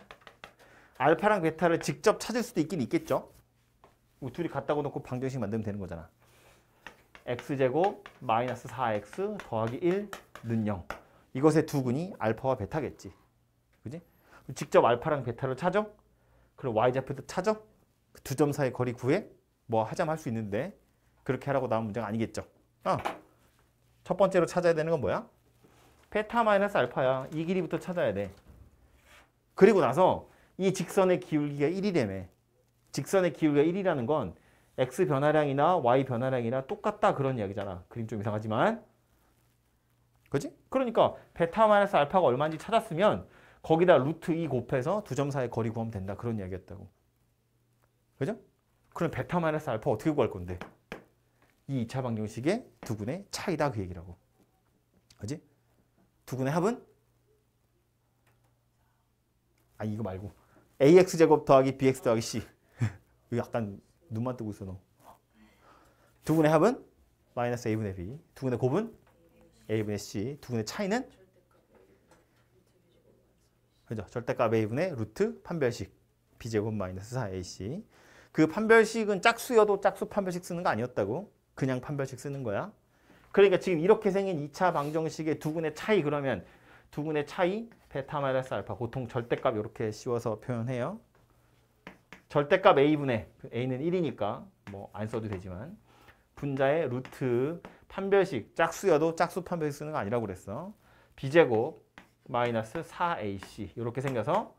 알파랑 베타를 직접 찾을 수도 있긴 있겠죠. 둘이 같다고 놓고 방정식 만들면 되는 거잖아. x제곱 마이너스 4x 더하기 1는 0. 이것의 두근이 알파와 베타겠지. 그지? 직접 알파랑 베타를 찾아? 그럼 y좌표도 찾아? 두 점 사이의 거리 구해? 뭐 하자면 할 수 있는데 그렇게 하라고 나온 문제가 아니겠죠. 첫 번째로 찾아야 되는 건 뭐야? 베타 마이너스 알파야. 이 길이부터 찾아야 돼. 그리고 나서 이 직선의 기울기가 1이라며. 직선의 기울기가 1이라는 건 x 변화량이나 y 변화량이나 똑같다 그런 이야기잖아. 그림 좀 이상하지만. 그지? 그러니까 베타 마이너스 알파가 얼마인지 찾았으면 거기다 루트 2 곱해서 두 점 사이의 거리 구하면 된다. 그런 이야기였다고. 그죠? 그럼 베타 마이너스 알파 어떻게 구할 건데? 이 2차 방정식의 두근의 차이다 그 얘기라고. 그지? 두근의 합은? 이거 말고 ax제곱 더하기 bx 더하기 c. 이거 약간 눈만 뜨고 있어 너. 두근의 합은? 마이너스 a분의 b. 두근의 곱은? a분의 c. 두근의 차이는? 그죠? 절대값 a분의 루트 판별식 b제곱 마이너스 4ac. 그 판별식은 짝수여도 짝수 판별식 쓰는 거 아니었다고. 그냥 판별식 쓰는 거야. 그러니까 지금 이렇게 생긴 2차 방정식의 두근의 차이 그러면 두근의 차이 베타 마이너스 알파 보통 절대값 이렇게 씌워서 표현해요. 절대값 a분의 a는 1이니까 뭐 안 써도 되지만 분자의 루트 판별식 짝수여도 짝수 판별식 쓰는 거 아니라고 그랬어. b제곱 마이너스 4ac 이렇게 생겨서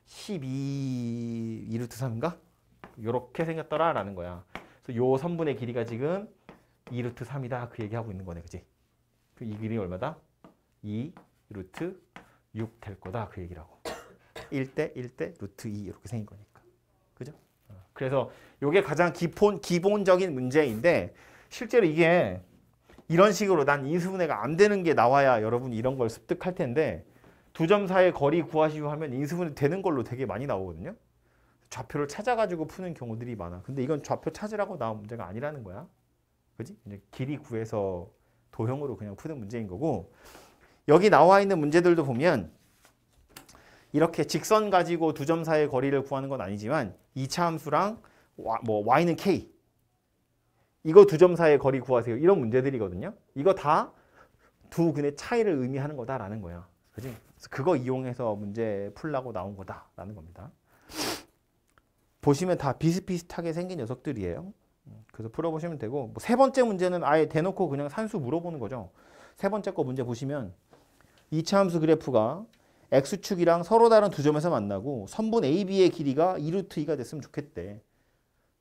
12 2루트 3인가? 이렇게 생겼더라라는 거야. 그래서 요 선분의 길이가 지금 2루트 3이다 그 얘기하고 있는 거네. 그지? 이 길이 얼마다? 2 루트 6 될 거다 그 얘기라고. 1대 1대 루트 2 이렇게 생긴 거니까. 그죠? 그래서 이게 가장 기본적인 문제인데 실제로 이게 이런 식으로 난 인수분해가 안 되는 게 나와야 여러분이 이런 걸 습득할 텐데 두 점 사이의 거리 구하시오 하면 인수분해 되는 걸로 되게 많이 나오거든요. 좌표를 찾아가지고 푸는 경우들이 많아. 근데 이건 좌표 찾으라고 나온 문제가 아니라는 거야. 그지? 이제 길이 구해서 도형으로 그냥 푸는 문제인 거고 여기 나와 있는 문제들도 보면 이렇게 직선 가지고 두 점 사이의 거리를 구하는 건 아니지만 2차 함수랑 뭐 y는 k 이거 두 점 사이의 거리 구하세요. 이런 문제들이거든요. 이거 다 두 근의 차이를 의미하는 거다라는 거야. 그지? 그래서 그거 이용해서 문제 풀라고 나온 거다라는 겁니다. 보시면 다 비슷비슷하게 생긴 녀석들이에요. 그래서 풀어보시면 되고 뭐 세 번째 문제는 아예 대놓고 그냥 산수 물어보는 거죠. 세 번째 거 문제 보시면 2차 함수 그래프가 x축이랑 서로 다른 두 점에서 만나고 선분 AB의 길이가 2루트 2가 됐으면 좋겠대.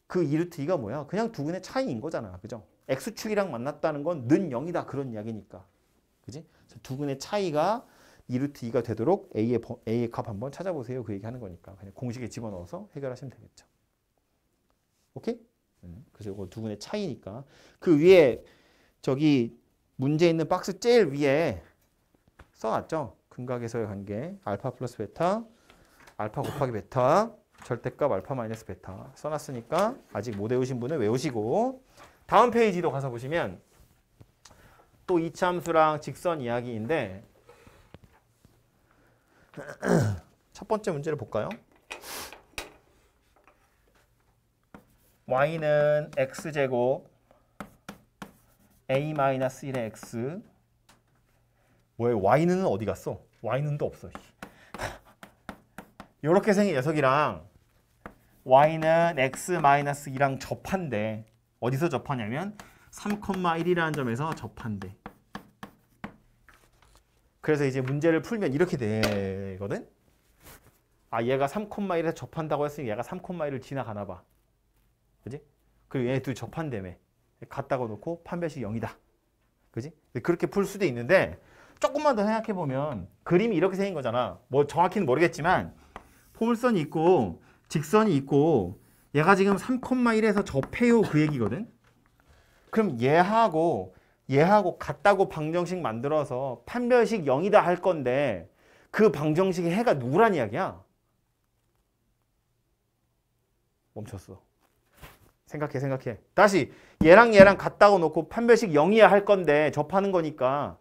그 2루트 2가 뭐야? 그냥 두 근의 차이인 거잖아. 그죠? x축이랑 만났다는 건 는 0이다 그런 이야기니까. 그지? 두 근의 차이가 2루트 2가 되도록 A의 값 한번 찾아보세요. 그 얘기하는 거니까. 그냥 공식에 집어넣어서 해결하시면 되겠죠. 오케이? 그래서 이거 두 근의 차이니까. 그 위에 저기 문제 있는 박스 제일 위에 써놨죠. 근각에서의 관계 알파 플러스 베타 알파 곱하기 베타 절대값 알파 마이너스 베타 써놨으니까 아직 못 외우신 분은 외우시고 다음 페이지로 가서 보시면 또 2차 함수랑 직선 이야기인데 첫 번째 문제를 볼까요? y는 x제곱 a-1의 x 왜 y는 어디 갔어? y는도 없어. 이렇게 생긴 녀석이랑 y는 x-2랑 접한대. 어디서 접하냐면 3,1이라는 점에서 접한대. 그래서 이제 문제를 풀면 이렇게 되거든. 아 얘가 3,1에서 접한다고 했으니 얘가 3,1을 지나가나 봐. 그지? 그리고 얘네 둘이 접한다며. 같다고 놓고 판별식 0이다. 그지? 그렇게 풀 수도 있는데 조금만 더 생각해 보면 그림이 이렇게 생긴 거잖아. 뭐 정확히는 모르겠지만 포물선이 있고 직선이 있고 얘가 지금 3,1에서 접해요 그 얘기거든. 그럼 얘하고 같다고 방정식 만들어서 판별식 0이다 할 건데 그 방정식의 해가 누구란 이야기야? 멈췄어. 생각해. 다시 얘랑 같다고 놓고 판별식 0이야 할 건데 접하는 거니까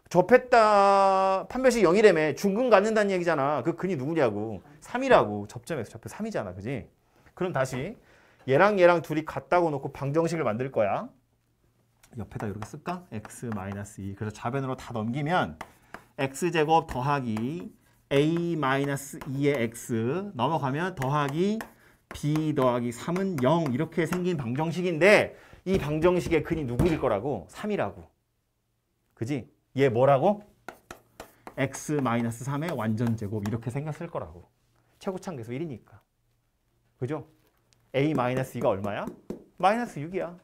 접했다 판별식 0이라며 중근 갖는다는 얘기잖아. 그 근이 누구냐고. 3이라고. 접점에서 접해 3이잖아. 그지? 그럼 다시 얘랑 둘이 같다고 놓고 방정식을 만들 거야. 옆에다 이렇게 쓸까? x-2. 그래서 좌변으로 다 넘기면 x제곱 더하기 a-2의 x 넘어가면 더하기 b 더하기 3은 0 이렇게 생긴 방정식인데 이 방정식의 근이 누구일 거라고? 3이라고. 그지? 얘 뭐라고? x-3의 완전제곱 이렇게 생겼을 거라고. 최고차항 계수 1이니까. 그죠? a-2가 얼마야? 마이너스 6이야.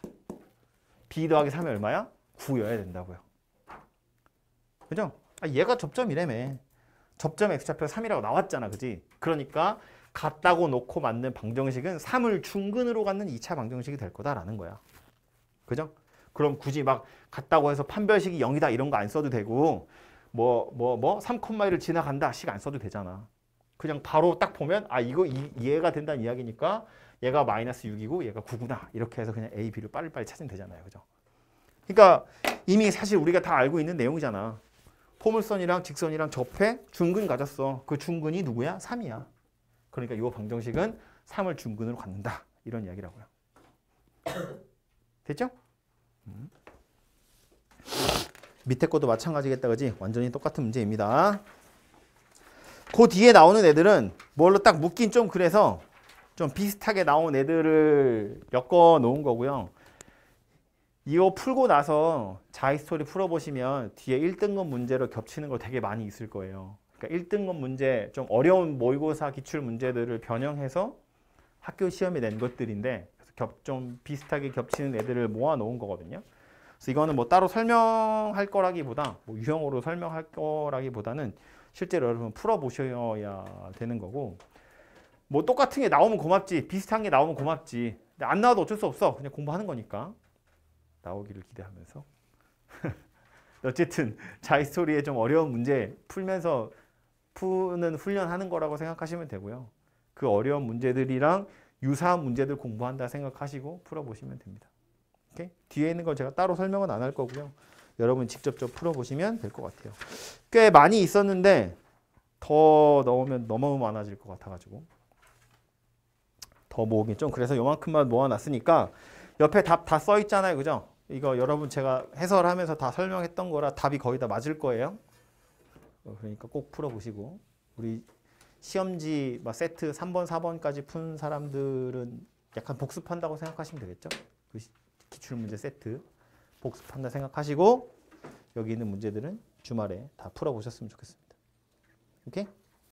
b 더하기 3이 얼마야? 9여야 된다고요. 그죠? 아, 얘가 접점이라며. 접점 x좌표 3이라고 나왔잖아. 그지? 그러니까 같다고 놓고 만든 방정식은 3을 중근으로 갖는 2차 방정식이 될 거다라는 거야. 그죠? 그럼 굳이 막 같다고 해서 판별식이 0이다 이런 거 안 써도 되고 3,1을 지나간다 식 안 써도 되잖아. 그냥 바로 딱 보면 아 이거 이해가 된다는 이야기니까 얘가 마이너스 6이고 얘가 9구나 이렇게 해서 그냥 A, B를 빨리빨리 찾으면 되잖아요. 그죠? 그러니까 이미 사실 우리가 다 알고 있는 내용이잖아. 포물선이랑 직선이랑 접해 중근 가졌어. 그 중근이 누구야? 3이야. 그러니까 이 방정식은 3을 중근으로 갖는다. 이런 이야기라고요. 됐죠? 밑에 것도 마찬가지겠다. 그지? 완전히 똑같은 문제입니다. 그 뒤에 나오는 애들은 뭘로 딱 묶긴 좀 그래서 좀 비슷하게 나온 애들을 엮어 놓은 거고요. 이거 풀고 나서 자이스토리 풀어보시면 뒤에 1등급 문제로 겹치는 거 되게 많이 있을 거예요. 그러니까 1등급 문제, 좀 어려운 모의고사 기출 문제들을 변형해서 학교 시험에 낸 것들인데 좀 비슷하게 겹치는 애들을 모아 놓은 거거든요. 그래서 이거는 뭐 따로 설명할 거라기보다 뭐 유형으로 설명할 거라기보다는 실제로 여러분 풀어보셔야 되는 거고 뭐 똑같은 게 나오면 고맙지 비슷한 게 나오면 고맙지 근데 안 나와도 어쩔 수 없어 그냥 공부하는 거니까 나오기를 기대하면서 어쨌든 자이스토리의 좀 어려운 문제 풀면서 푸는 훈련하는 거라고 생각하시면 되고요. 그 어려운 문제들이랑 유사한 문제들 공부한다 생각하시고 풀어보시면 됩니다. 오케이? 뒤에 있는 건 제가 따로 설명은 안 할 거고요. 여러분 직접 좀 풀어보시면 될 것 같아요. 꽤 많이 있었는데 더 넣으면 너무 많아질 것 같아가지고 더 모으긴 좀 그래서 요만큼만 모아놨으니까 옆에 답 다 써 있잖아요. 그죠? 이거 여러분 제가 해설하면서 다 설명했던 거라 답이 거의 다 맞을 거예요. 그러니까 꼭 풀어보시고 우리 시험지 막 세트 3번, 4번까지 푼 사람들은 약간 복습한다고 생각하시면 되겠죠? 그 기출문제 세트 복습한다 생각하시고 여기 있는 문제들은 주말에 다 풀어보셨으면 좋겠습니다. 오케이?